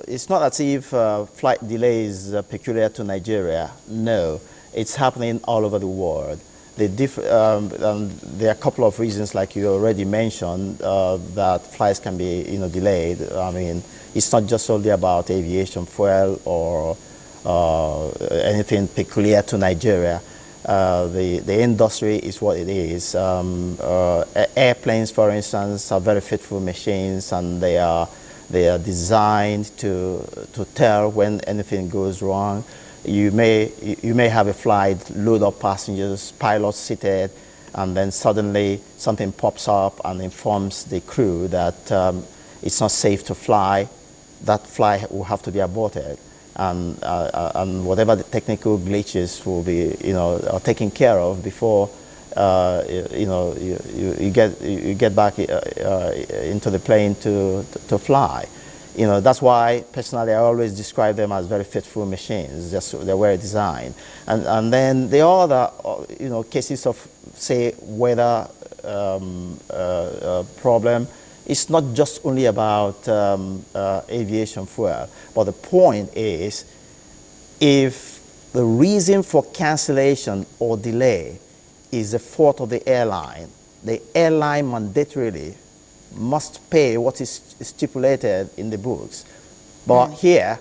it's not as if flight delays are peculiar to Nigeria. No. It's happening all over the world. There are a couple of reasons, like you already mentioned, that flights can be, delayed. I mean, it's not just only about aviation fuel or anything peculiar to Nigeria. The industry is what it is. Airplanes, for instance, are very faithful machines, and they are designed to tell when anything goes wrong. You may have a flight, load of passengers, pilots seated, and then suddenly something pops up and informs the crew that it's not safe to fly. That flight will have to be aborted, and whatever the technical glitches will be, taken care of before you get back into the plane to fly. You know, that's why personally I always describe them as very faithful machines, just the way designed. And then the other, you know, cases of, say, weather problem, it's not just only about aviation fuel, but the point is, if the reason for cancellation or delay is the fault of the airline mandatorily must pay what is stipulated in the books. But here,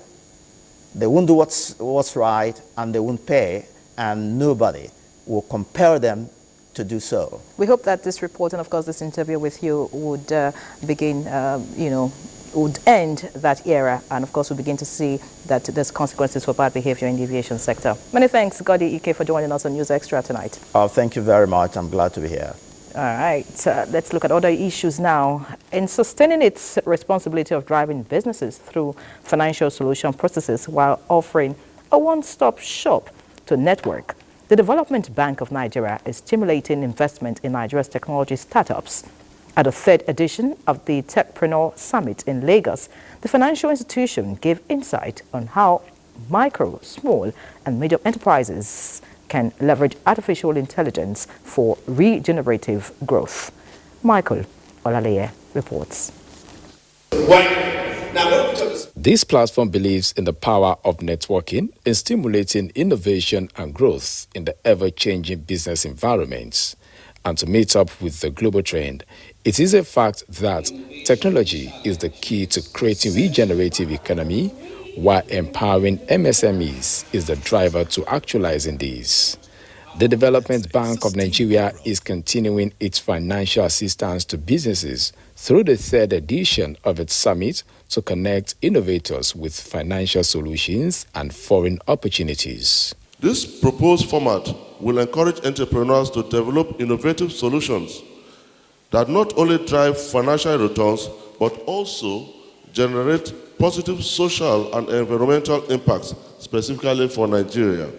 they won't do what's right, and they won't pay, and nobody will compel them to do so. We hope that this report and, of course, this interview with you would begin, would end that era, and, of course, we'll begin to see that there's consequences for bad behavior in the aviation sector. Many thanks, Godi Ike, for joining us on News Extra tonight. Thank you very much. I'm glad to be here. All right, let's look at other issues now. In sustaining its responsibility of driving businesses through financial solution processes while offering a one-stop shop to network, the Development Bank of Nigeria is stimulating investment in Nigeria's technology startups. At the third edition of the Techpreneur Summit in Lagos, the financial institution gave insight on how micro, small, and medium enterprises can leverage artificial intelligence for regenerative growth. Michael Olaleye reports. This platform believes in the power of networking in stimulating innovation and growth in the ever-changing business environments. And to meet up with the global trend, it is a fact that technology is the key to creating regenerative economy, while empowering MSMEs is the driver to actualizing these. The Development Bank of Nigeria is continuing its financial assistance to businesses through the third edition of its summit to connect innovators with financial solutions and foreign opportunities. This proposed format will encourage entrepreneurs to develop innovative solutions that not only drive financial returns, but also generate positive social and environmental impacts, specifically for Nigeria.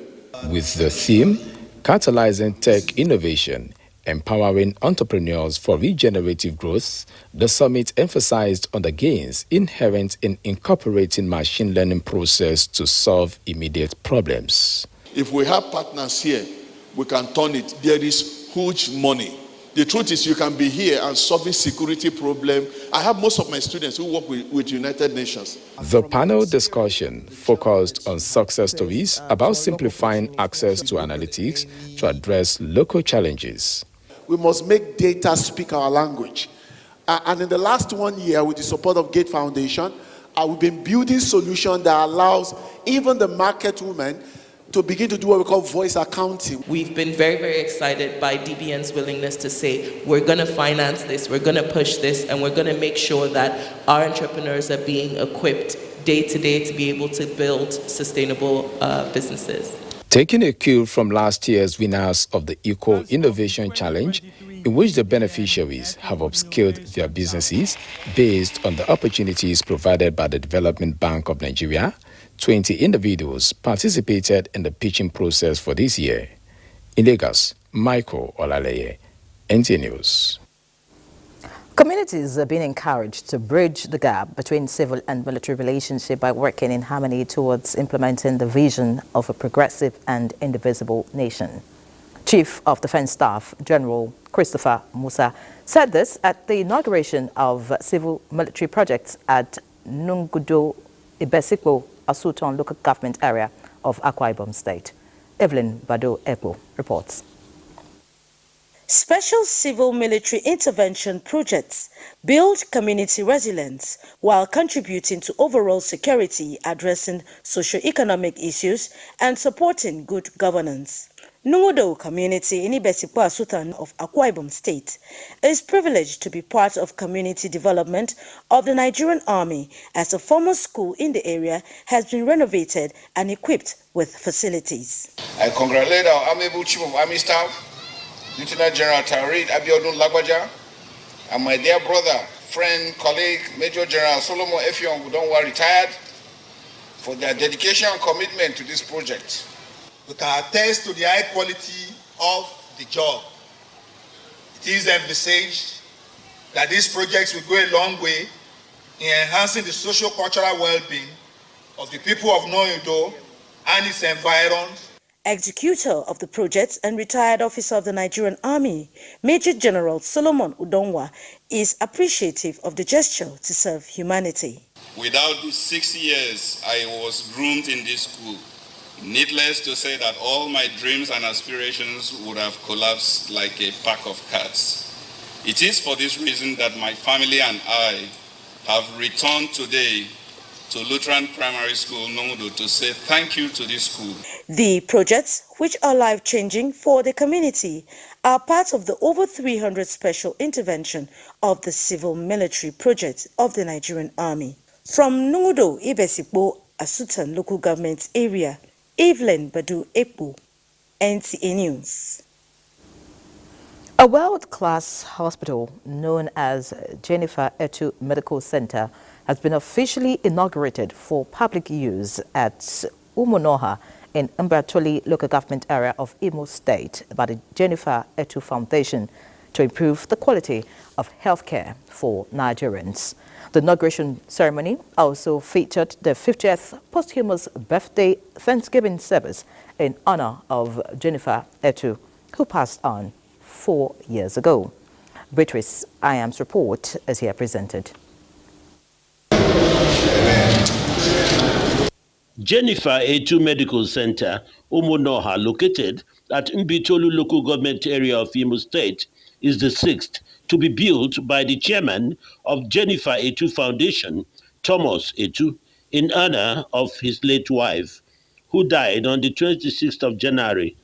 With the theme, Catalyzing Tech Innovation, Empowering Entrepreneurs for Regenerative Growth, the summit emphasized on the gains inherent in incorporating machine learning process to solve immediate problems. If we have partners here, we can turn it. There is huge money. The truth is, you can be here and solving security problem. I have most of my students who work with United Nations. The panel discussion focused on success stories about simplifying access to analytics to address local challenges. We must make data speak our language. And in the last 1 year, with the support of Gate Foundation, we've been building solutions that allows even the market women to begin to do what we call voice accounting. We've been very, very excited by DBN's willingness to say, we're going to finance this, we're going to push this, and we're going to make sure that our entrepreneurs are being equipped day to day to be able to build sustainable businesses. Taking a cue from last year's winners of the Eco Innovation Challenge, in which the beneficiaries have upskilled their businesses based on the opportunities provided by the Development Bank of Nigeria, 20 individuals participated in the pitching process for this year. In Lagos, Michael Olaleye, NTA News. Communities are being encouraged to bridge the gap between civil and military relationship by working in harmony towards implementing the vision of a progressive and indivisible nation. Chief of Defense Staff General Christopher Musa said this at the inauguration of civil-military projects at Nungudo Ibesikpo, Asuton local government area of Akwa Ibom State. Evelyn Bado Ekpo reports. Special civil-military intervention projects build community resilience while contributing to overall security, addressing socio-economic issues and supporting good governance. Nungudo community in Ibesikpo Asutan of Akwa Ibom State is privileged to be part of community development of the Nigerian Army, as a former school in the area has been renovated and equipped with facilities. I congratulate our amiable Chief of Army Staff, Lieutenant General Tarid Abiodun Lagbaja, and my dear brother, friend, colleague, Major General Solomon Effiong, who don't want retired, for their dedication and commitment to this project. We can attest to the high quality of the job. It is envisaged that these projects will go a long way in enhancing the socio-cultural well-being of the people of Noyodo and its environs. Executor of the project and retired officer of the Nigerian Army, Major General Solomon Udonwa, is appreciative of the gesture to serve humanity. Without the 6 years I was groomed in this school, needless to say that all my dreams and aspirations would have collapsed like a pack of cards. It is for this reason that my family and I have returned today to Lutheran Primary School, Nomudo, to say thank you to this school. The projects, which are life-changing for the community, are part of the over 300 special intervention of the civil military project of the Nigerian Army. From Nomudo, Ibesipo, Asutan local government area, Evelyn Badu Epo, NTA News. A world-class hospital known as Jennifer Etu Medical Center has been officially inaugurated for public use at Umunoha in Mbatoli local government area of Imo State by the Jennifer Etu Foundation to improve the quality of healthcare for Nigerians. The inauguration ceremony also featured the 50th posthumous birthday Thanksgiving service in honor of Jennifer Etu, who passed on 4 years ago. Beatrice Iam's report is here presented. Jennifer Etu Medical Center, Umunoha, located at Mbitolu local government area of Imo State, is the 6th to be built by the chairman of Jennifer Etu Foundation, Thomas Etu, in honor of his late wife, who died on the 26th of January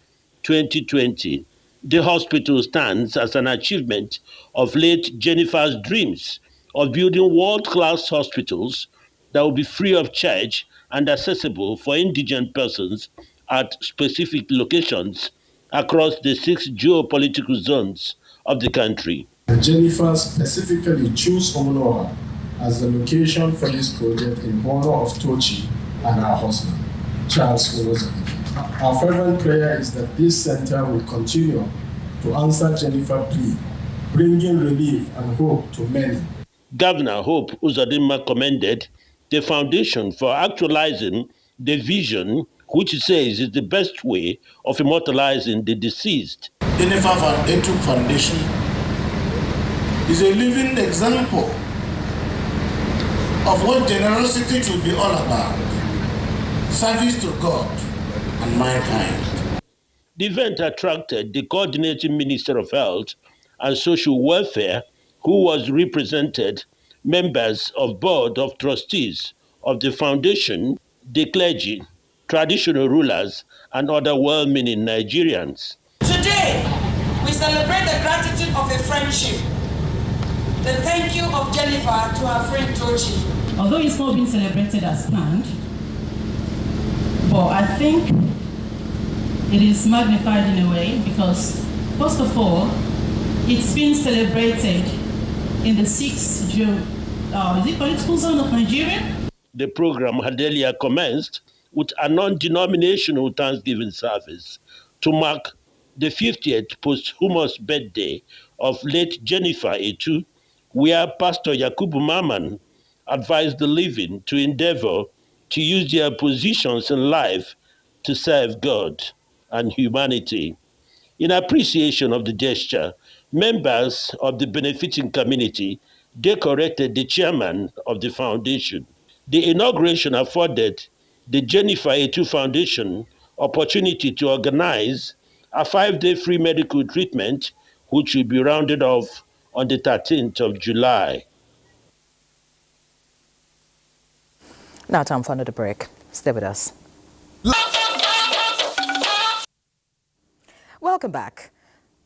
2020. The hospital stands as an achievement of late Jennifer's dreams of building world-class hospitals that will be free of charge and accessible for indigent persons at specific locations across the 6 geopolitical zones of the country. Jennifer specifically chose Umunoha as the location for this project in honor of Tochi and her husband, Charles Owozaki. Our fervent prayer is that this center will continue to answer Jennifer's plea, bringing relief and hope to many. Governor Hope Uzodinma commended the foundation for actualizing the vision, which he says is the best way of immortalizing the deceased. Jennifer Etu Foundation is a living example of what generosity should be all about: service to God and mankind. The event attracted the coordinating Minister of Health and Social Welfare, who was represented, members of Board of Trustees of the Foundation, the clergy, traditional rulers, and other well-meaning Nigerians. Today, we celebrate the gratitude of a friendship, the thank you of Jennifer to her friend Tochi. Although it's not being celebrated as planned, but I think it is magnified in a way because, first of all, it's being celebrated in the 6th political zone of Nigeria. The program had earlier commenced with a non-denominational Thanksgiving service to mark the 50th posthumous birthday of late Jennifer Etu, where Pastor Yakubu Maman advised the living to endeavor to use their positions in life to serve God and humanity. In appreciation of the gesture, members of the benefiting community decorated the chairman of the foundation. The inauguration afforded the Jennifer Etu Foundation opportunity to organize a 5-day free medical treatment, which will be rounded off on the 13th of July. Now time for another break. Stay with us. Welcome back.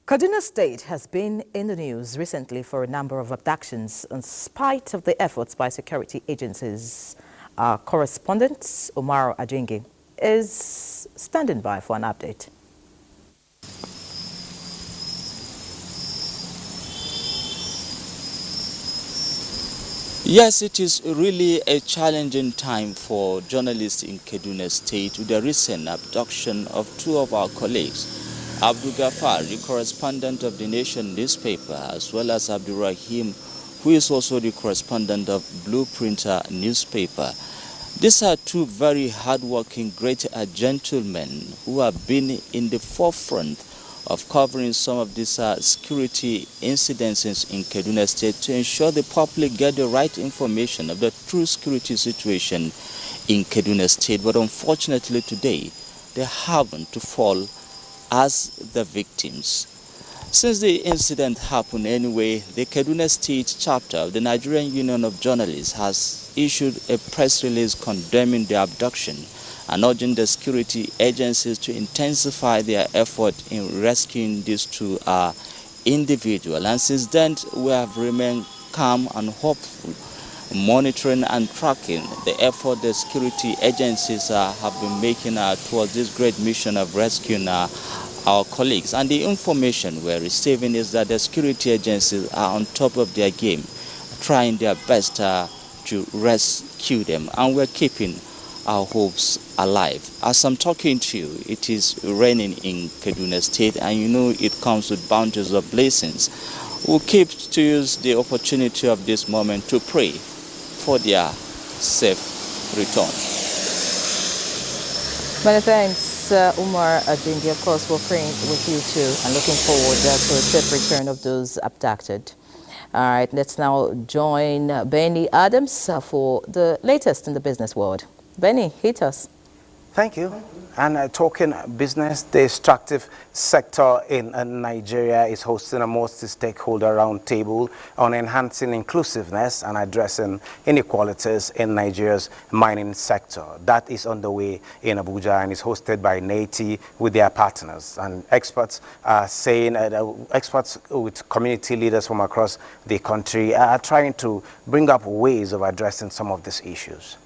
Kaduna State has been in the news recently for a number of abductions in spite of the efforts by security agencies. Our correspondent, Omar Ajingi, is standing by for an update. Yes, it is really a challenging time for journalists in Kaduna State with the recent abduction of 2 of our colleagues, Abdul Ghaffar, the correspondent of the Nation newspaper, as well as Abdul Rahim who is also the correspondent of Blueprinter newspaper. These are two very hardworking, great gentlemen who have been in the forefront of covering some of these security incidences in Kaduna State to ensure the public get the right information of the true security situation in Kaduna State. But unfortunately today, they happen to fall as the victims. Since the incident happened anyway, the Kaduna State chapter of the Nigerian Union of Journalists has issued a press release condemning the abduction and urging the security agencies to intensify their effort in rescuing these two individuals. And since then, we have remained calm and hopeful, monitoring and tracking the effort the security agencies have been making towards this great mission of rescuing our colleagues. And the information we're receiving is that the security agencies are on top of their game, trying their best to rescue them, and we're keeping our hopes alive. As I'm talking to you, it is raining in Kaduna State, and you know it comes with bounties of blessings. We'll keep to use the opportunity of this moment to pray for their safe return. Many thanks, Umar Adindi. Of course, we're praying with you too and looking forward to the safe return of those abducted. All right, let's now join Benny Adams for the latest in the business world. Benny, hit us. Thank you. And talking business, the extractive sector in Nigeria is hosting a multi-stakeholder roundtable on enhancing inclusiveness and addressing inequalities in Nigeria's mining sector. That is underway in Abuja and is hosted by NTA with their partners. And experts are saying, experts with community leaders from across the country are trying to bring up ways of addressing some of these issues.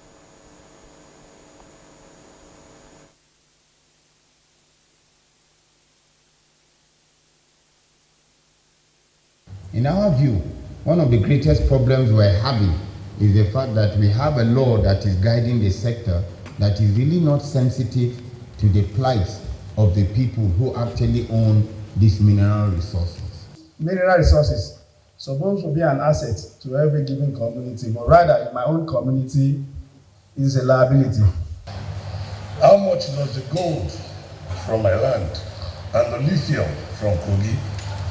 In our view, one of the greatest problems we're having is the fact that we have a law that is guiding the sector that is really not sensitive to the plight of the people who actually own these mineral resources. Mineral resources supposed to be an asset to every given community, but rather in my own community is a liability. How much does the gold from my land and the lithium from Kogi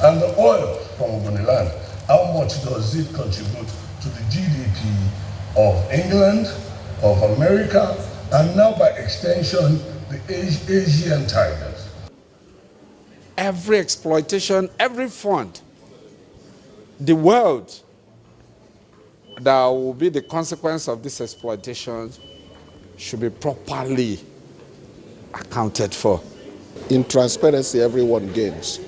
and the oil from Ogoniland, how much does it contribute to the GDP of England, of America, and now by extension, the Asian tigers? Every exploitation, every fund, the world that will be the consequence of this exploitation should be properly accounted for. In transparency, everyone gains.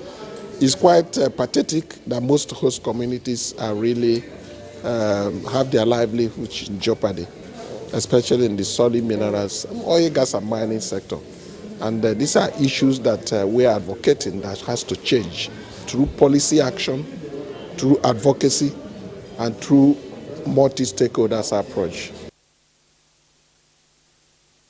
It's quite pathetic that most host communities are really have their livelihoods in jeopardy, especially in the solid minerals, oil, gas, and mining sector. And these are issues that we are advocating that has to change through policy action, through advocacy, and through multi-stakeholders approach.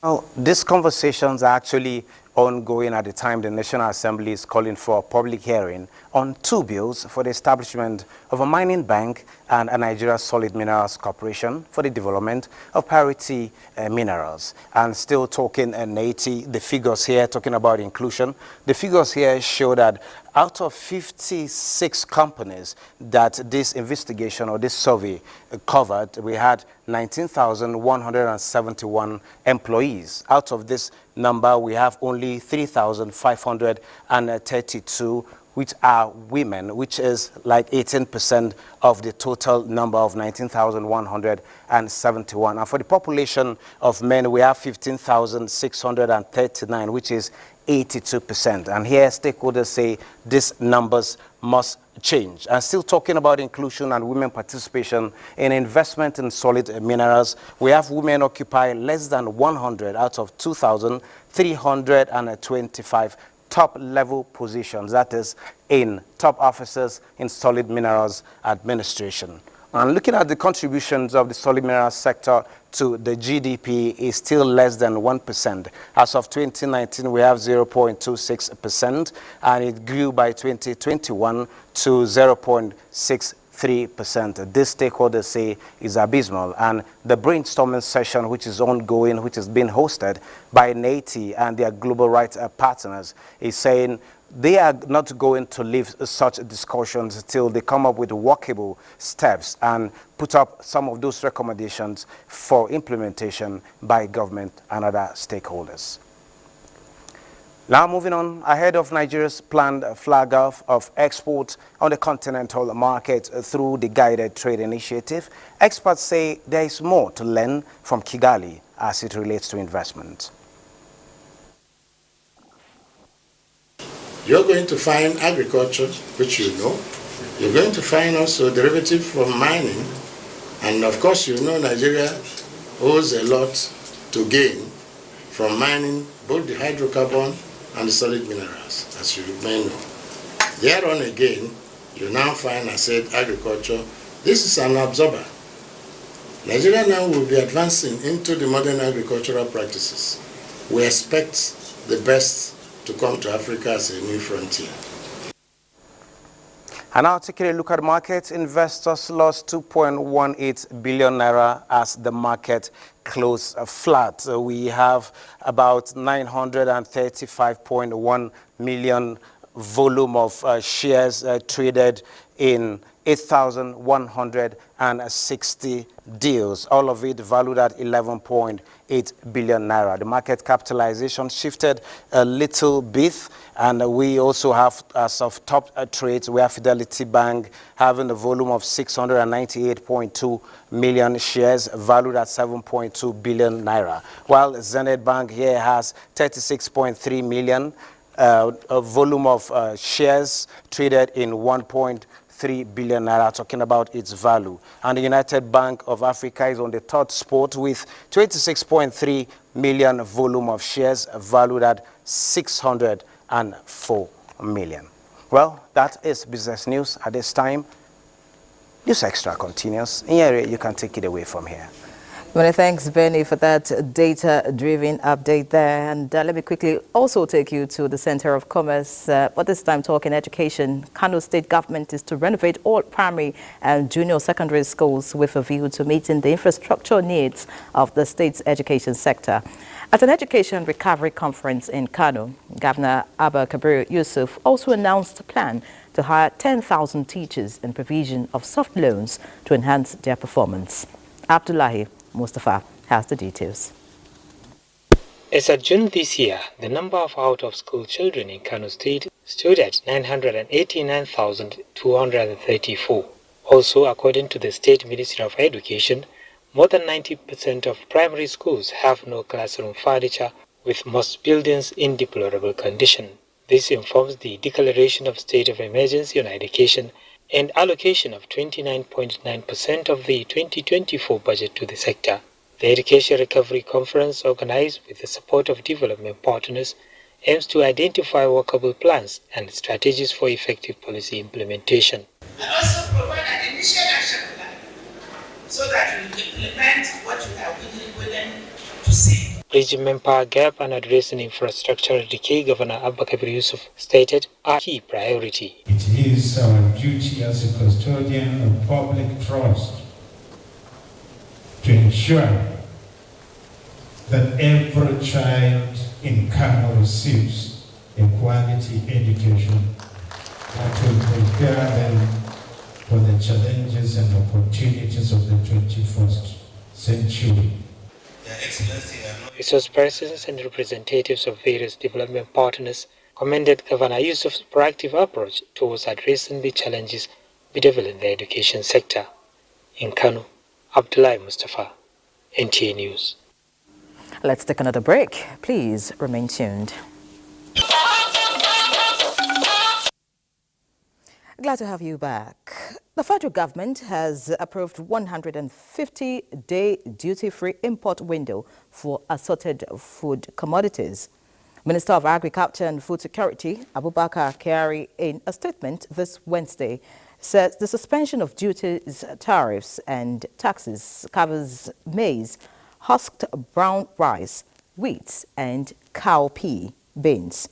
Now, these conversations are actually ongoing at the time the National Assembly is calling for a public hearing on two bills for the establishment of a mining bank and a Nigeria Solid Minerals Corporation for the development of priority minerals. And still talking NTA, the figures here, talking about inclusion, the figures here show that out of 56 companies that this investigation or this survey covered, we had 19,171 employees. Out of this number, we have only 3,532 which are women, which is like 18% of the total number of 19,171. And for the population of men, we have 15,639, which is 82%. And here stakeholders say these numbers must change. And still talking about inclusion and women participation in investment in solid minerals, we have women occupy less than 100 out of 2,325 top-level positions, that is, in top officers in solid minerals administration. And looking at the contributions of the solid minerals sector to the GDP is still less than 1%. As of 2019, we have 0.26%, and it grew by 2021 to 0.63%. 3%. This stakeholders say is abysmal, and the brainstorming session, which is ongoing, which is being hosted by NTA and their global rights partners, is saying they are not going to leave such discussions until they come up with workable steps and put up some of those recommendations for implementation by government and other stakeholders. Now moving on, ahead of Nigeria's planned flag off of exports on the continental market through the Guided Trade Initiative, experts say there is more to learn from Kigali as it relates to investment. You're going to find agriculture, which you know. You're going to find also derivative from mining. And of course, you know Nigeria owes a lot to gain from mining, both the hydrocarbon and the solid minerals, as you may know. Thereon again, you now find, I said, agriculture. This is an absorber. Nigeria now will be advancing into the modern agricultural practices. We expect the best to come to Africa as a new frontier. And now taking a look at the market, investors lost 2.18 billion naira as the market closed flat. We have about 935.1 million volume of shares traded in 8,160 deals, all of it valued at 11.8 billion naira. The market capitalization shifted a little bit, and we also have, as of top trades, we have Fidelity Bank having a volume of 698.2 million shares valued at 7.2 billion naira, while Zenith Bank here has 36.3 million, a volume of shares traded in 1.3 billion naira, talking about its value. And the United Bank of Africa is on the third spot with 26.3 million volume of shares valued at 604 million. Well, that is business news at this time. News Extra continues. Here, you can take it away from here. Many thanks, Benny, for that data-driven update there. And let me quickly also take you to the Center of Commerce, but this time talking education. Kano State government is to renovate all primary and junior secondary schools with a view to meeting the infrastructure needs of the state's education sector. At an education recovery conference in Kano, Governor Abba Kabir Yusuf also announced a plan to hire 10,000 teachers and provision of soft loans to enhance their performance. Abdullahi Mustafa has the details. As of June this year, the number of out-of-school children in Kano State stood at 989,234. Also, according to the State Ministry of Education, more than 90% of primary schools have no classroom furniture, with most buildings in deplorable condition. This informs the declaration of state of emergency on education and allocation of 29.9% of the 2024 budget to the sector. The Education Recovery Conference, organized with the support of development partners, aims to identify workable plans and strategies for effective policy implementation. And also provide an initial action plan so that we implement what we are willing to see. Bridging manpower gap and addressing infrastructural decay, Governor Abba Kabir Yusuf stated, are key priority. It is our duty as a custodian of public trust to ensure that every child in Kano receives a quality education that will prepare them for the challenges and opportunities of the 21st century. Resource persons and representatives of various development partners commended Governor Yusuf's proactive approach towards addressing the challenges bedeviling the education sector. In Kano, Abdullahi Mustafa, NTA News. Let's take another break. Please remain tuned. Glad to have you back. The federal government has approved 150-day duty-free import window for assorted food commodities. Minister of Agriculture and Food Security, Abubakar Kyari, in a statement this Wednesday, says the suspension of duties, tariffs and taxes covers maize, husked brown rice, wheat and cowpea beans.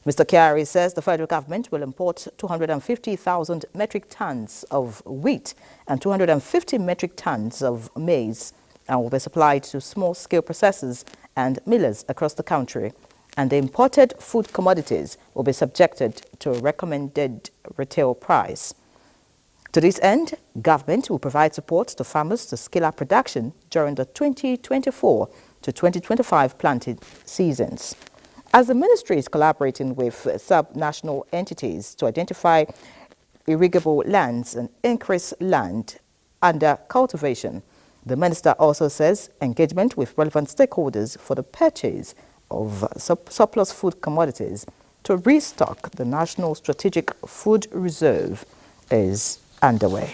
Mr. Kyari says the federal government will import 250,000 metric tons of wheat and 250 metric tons of maize and will be supplied to small-scale processors and millers across the country. And the imported food commodities will be subjected to a recommended retail price. To this end, government will provide support to farmers to scale up production during the 2024 to 2025 planting seasons. As the ministry is collaborating with sub-national entities to identify irrigable lands and increase land under cultivation, the minister also says engagement with relevant stakeholders for the purchase of surplus food commodities to restock the National Strategic Food Reserve is underway.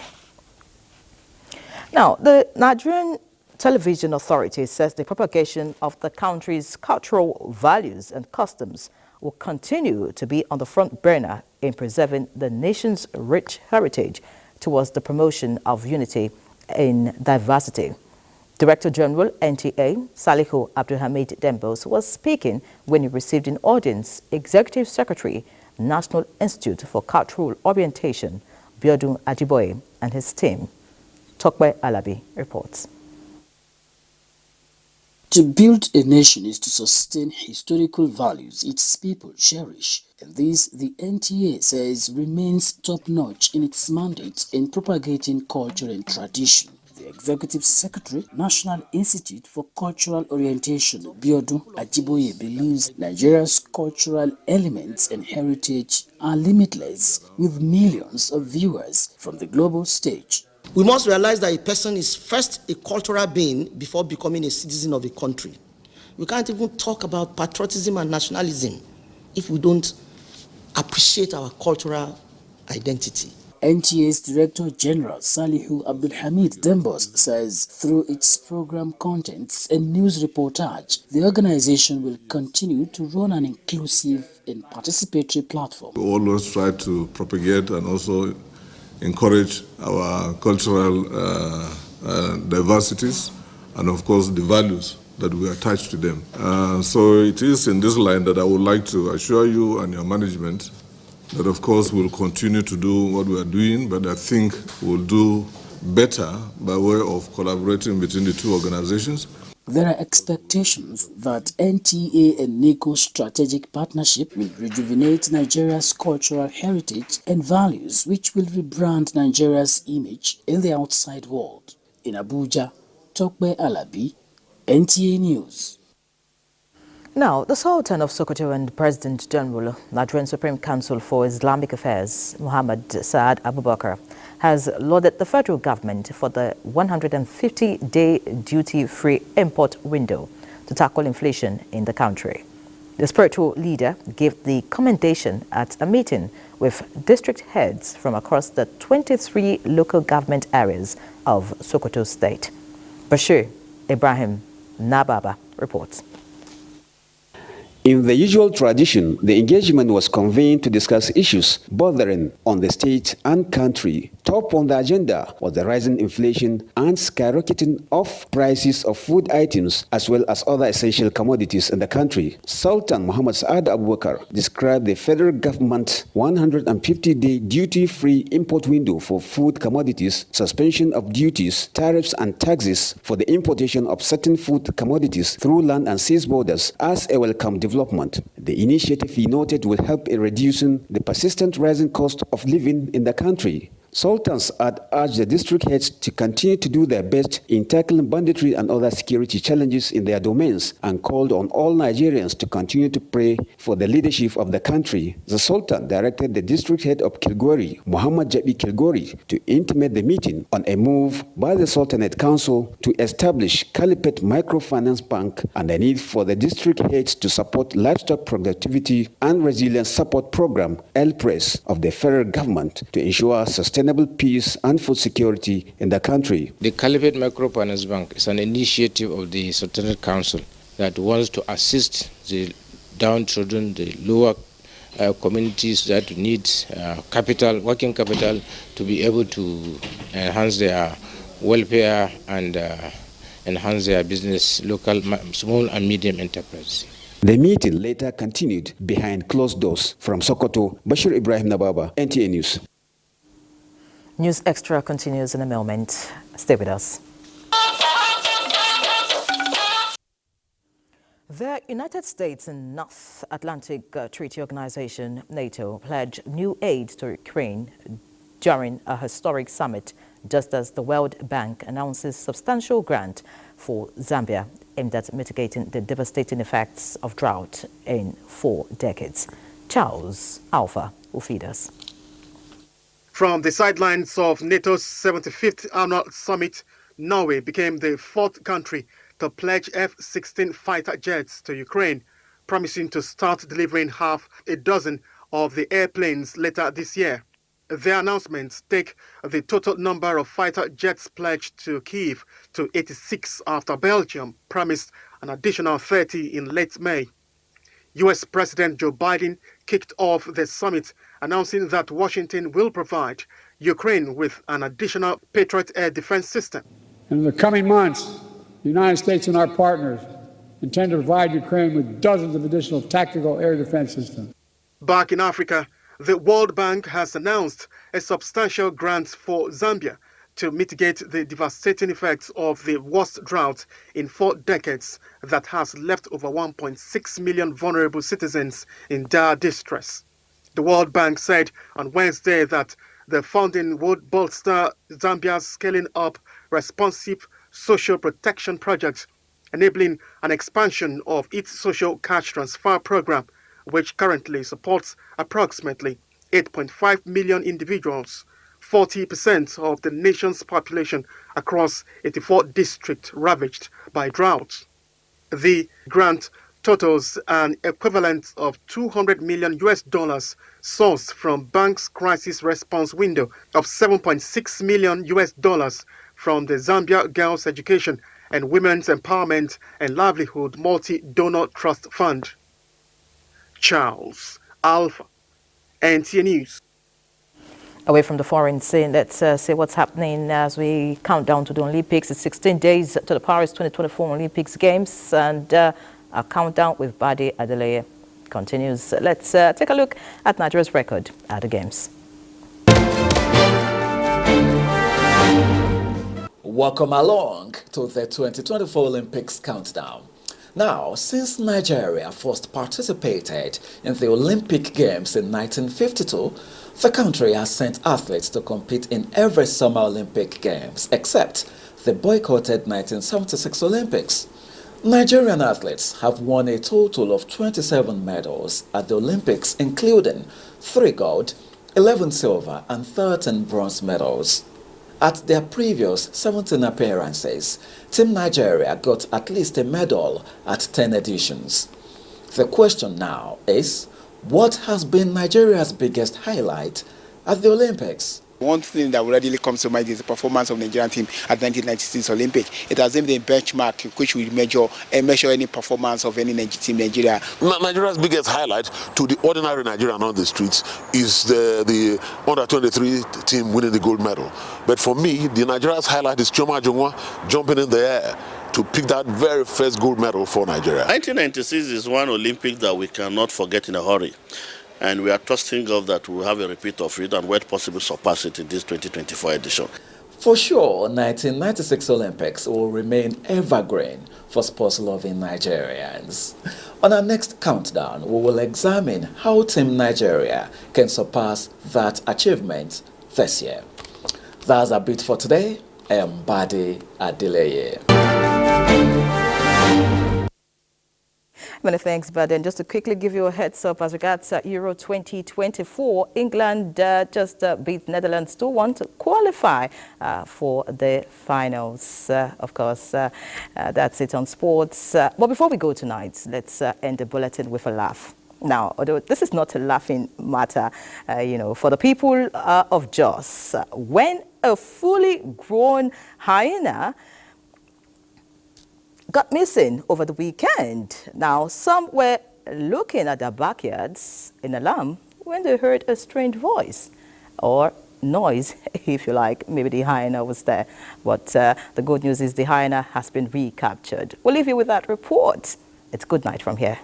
Now, the Nigerian Television Authority says the propagation of the country's cultural values and customs will continue to be on the front burner in preserving the nation's rich heritage towards the promotion of unity in diversity. Director General NTA Salihu Abdulhamid Dembos was speaking when he received in audience Executive Secretary, National Institute for Cultural Orientation, Biodun Ajiboye, and his team. Tokwe Alabi reports. To build a nation is to sustain historical values its people cherish, and this, the NTA says, remains top-notch in its mandate in propagating culture and tradition. The Executive Secretary, National Institute for Cultural Orientation, Biodun Ajiboye, believes Nigeria's cultural elements and heritage are limitless, with millions of viewers from the global stage. We must realize that a person is first a cultural being before becoming a citizen of a country. We can't even talk about patriotism and nationalism if we don't appreciate our cultural identity. NTA's Director General Salihu Abdulhamid Dembos says through its program contents and news reportage, the organization will continue to run an inclusive and participatory platform. We always try to propagate and also encourage our cultural diversities and of course the values that we attach to them. So it is in this line that I would like to assure you and your management that of course we'll continue to do what we are doing, but I think we'll do better by way of collaborating between the two organizations. There are expectations that NTA and NICO's strategic partnership will rejuvenate Nigeria's cultural heritage and values, which will rebrand Nigeria's image in the outside world. In Abuja, Tokwe Alabi, NTA News. Now, the Sultan of Sokoto and President General, Nigerian Supreme Council for Islamic Affairs, Muhammad Saad Abubakar, has lauded the federal government for the 150-day duty-free import window to tackle inflation in the country. The spiritual leader gave the commendation at a meeting with district heads from across the 23 local government areas of Sokoto State. Bashir Ibrahim Nababa reports. In the usual tradition, the engagement was convened to discuss issues bordering on the state and country. Top on the agenda was the rising inflation and skyrocketing of prices of food items as well as other essential commodities in the country. Sultan Muhammad Saad Abubakar described the federal government's 150-day duty-free import window for food commodities, suspension of duties, tariffs and taxes for the importation of certain food commodities through land and sea borders as a welcome development. The initiative, he noted, will help in reducing the persistent rising cost of living in the country. Sultans had urged the district heads to continue to do their best in tackling banditry and other security challenges in their domains and called on all Nigerians to continue to pray for the leadership of the country. The Sultan directed the district head of Kilgori, Muhammad Jabi Kilgori, to intimate the meeting on a move by the Sultanate Council to establish Caliphate Microfinance Bank and the need for the district heads to support livestock productivity and resilience support program, LPRES, of the federal government to ensure sustainable peace and food security in the country. The Caliphate Microfinance Bank is an initiative of the Sultanate Council that wants to assist the downtrodden, the lower communities that need capital, working capital, to be able to enhance their welfare and enhance their business, local, small and medium enterprise. The meeting later continued behind closed doors. From Sokoto, Bashir Ibrahim Nababa, NTA News. News Extra continues in a moment. Stay with us. The United States and North Atlantic Treaty Organization, NATO, pledged new aid to Ukraine during a historic summit, just as the World Bank announces substantial grant for Zambia aimed at mitigating the devastating effects of drought in 4 decades. Charles Alpha will feed us. From the sidelines of NATO's 75th annual summit, Norway became the 4th country to pledge F-16 fighter jets to Ukraine, promising to start delivering half a dozen of the airplanes later this year. The announcements take the total number of fighter jets pledged to Kyiv to 86 after Belgium promised an additional 30 in late May. U.S. President Joe Biden kicked off the summit, announcing that Washington will provide Ukraine with an additional Patriot air defense system. In the coming months, the United States and our partners intend to provide Ukraine with dozens of additional tactical air defense systems. Back in Africa, the World Bank has announced a substantial grant for Zambia to mitigate the devastating effects of the worst drought in 4 decades that has left over 1.6 million vulnerable citizens in dire distress. The World Bank said on Wednesday that the funding would bolster Zambia's scaling up responsive social protection projects, enabling an expansion of its social cash transfer program, which currently supports approximately 8.5 million individuals, 40% of the nation's population across 84 districts ravaged by drought. The grant totals an equivalent of $200 million sourced from bank's crisis response window of $7.6 million from the Zambia Girls Education and Women's Empowerment and Livelihood Multi-Donor Trust Fund. Charles Alpha, NTA News. Away from the foreign scene, let's see what's happening as we count down to the Olympics. It's 16 days to the Paris 2024 Olympics Games, and a countdown with Badi Adeleye continues. Let's take a look at Nigeria's record at the Games. Welcome along to the 2024 Olympics countdown. Now, since Nigeria first participated in the Olympic Games in 1952, the country has sent athletes to compete in every Summer Olympic Games except the boycotted 1976 Olympics. Nigerian athletes have won a total of 27 medals at the Olympics, including 3 gold, 11 silver and 13 bronze medals. At their previous 17 appearances, Team Nigeria got at least a medal at 10 editions. The question now is, what has been Nigeria's biggest highlight at the Olympics? One thing that readily comes to mind is the performance of the Nigerian team at 1996 Olympic. It has been the benchmark which will measure any performance of any team in Nigeria. Nigeria's biggest highlight to the ordinary Nigerian on the streets is the under-23 team winning the gold medal. But for me, the Nigeria's highlight is Chioma Ajunwa jumping in the air to pick that very first gold medal for Nigeria. 1996 is one Olympic that we cannot forget in a hurry. And we are trusting God that we'll have a repeat of it and where possible surpass it in this 2024 edition. For sure, 1996 Olympics will remain evergreen for sports-loving Nigerians. On our next countdown, we will examine how Team Nigeria can surpass that achievement this year. That's a bit for today. I am Badi Adeleye. Many thanks, but then just to quickly give you a heads up as regards Euro 2024, England just beat Netherlands 2-1 to qualify for the finals. Of course, that's it on sports. But before we go tonight, let's end the bulletin with a laugh. Now, although this is not a laughing matter, for the people of Jos, when a fully grown hyena got missing over the weekend. Now, some were looking at their backyards in alarm when they heard a strange voice or noise, if you like. Maybe the hyena was there. But the good news is the hyena has been recaptured. We'll leave you with that report. It's good night from here.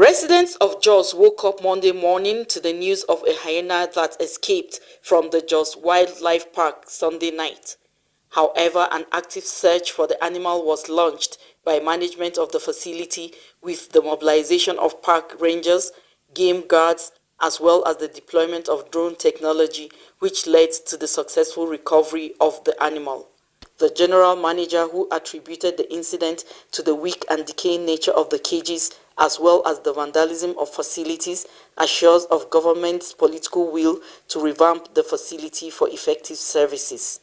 Residents of Jos woke up Monday morning to the news of a hyena that escaped from the Jos Wildlife Park Sunday night. However, an active search for the animal was launched by management of the facility with the mobilization of park rangers, game guards, as well as the deployment of drone technology, which led to the successful recovery of the animal. The general manager, who attributed the incident to the weak and decaying nature of the cages as well as the vandalism of facilities, assures of government's political will to revamp the facility for effective services.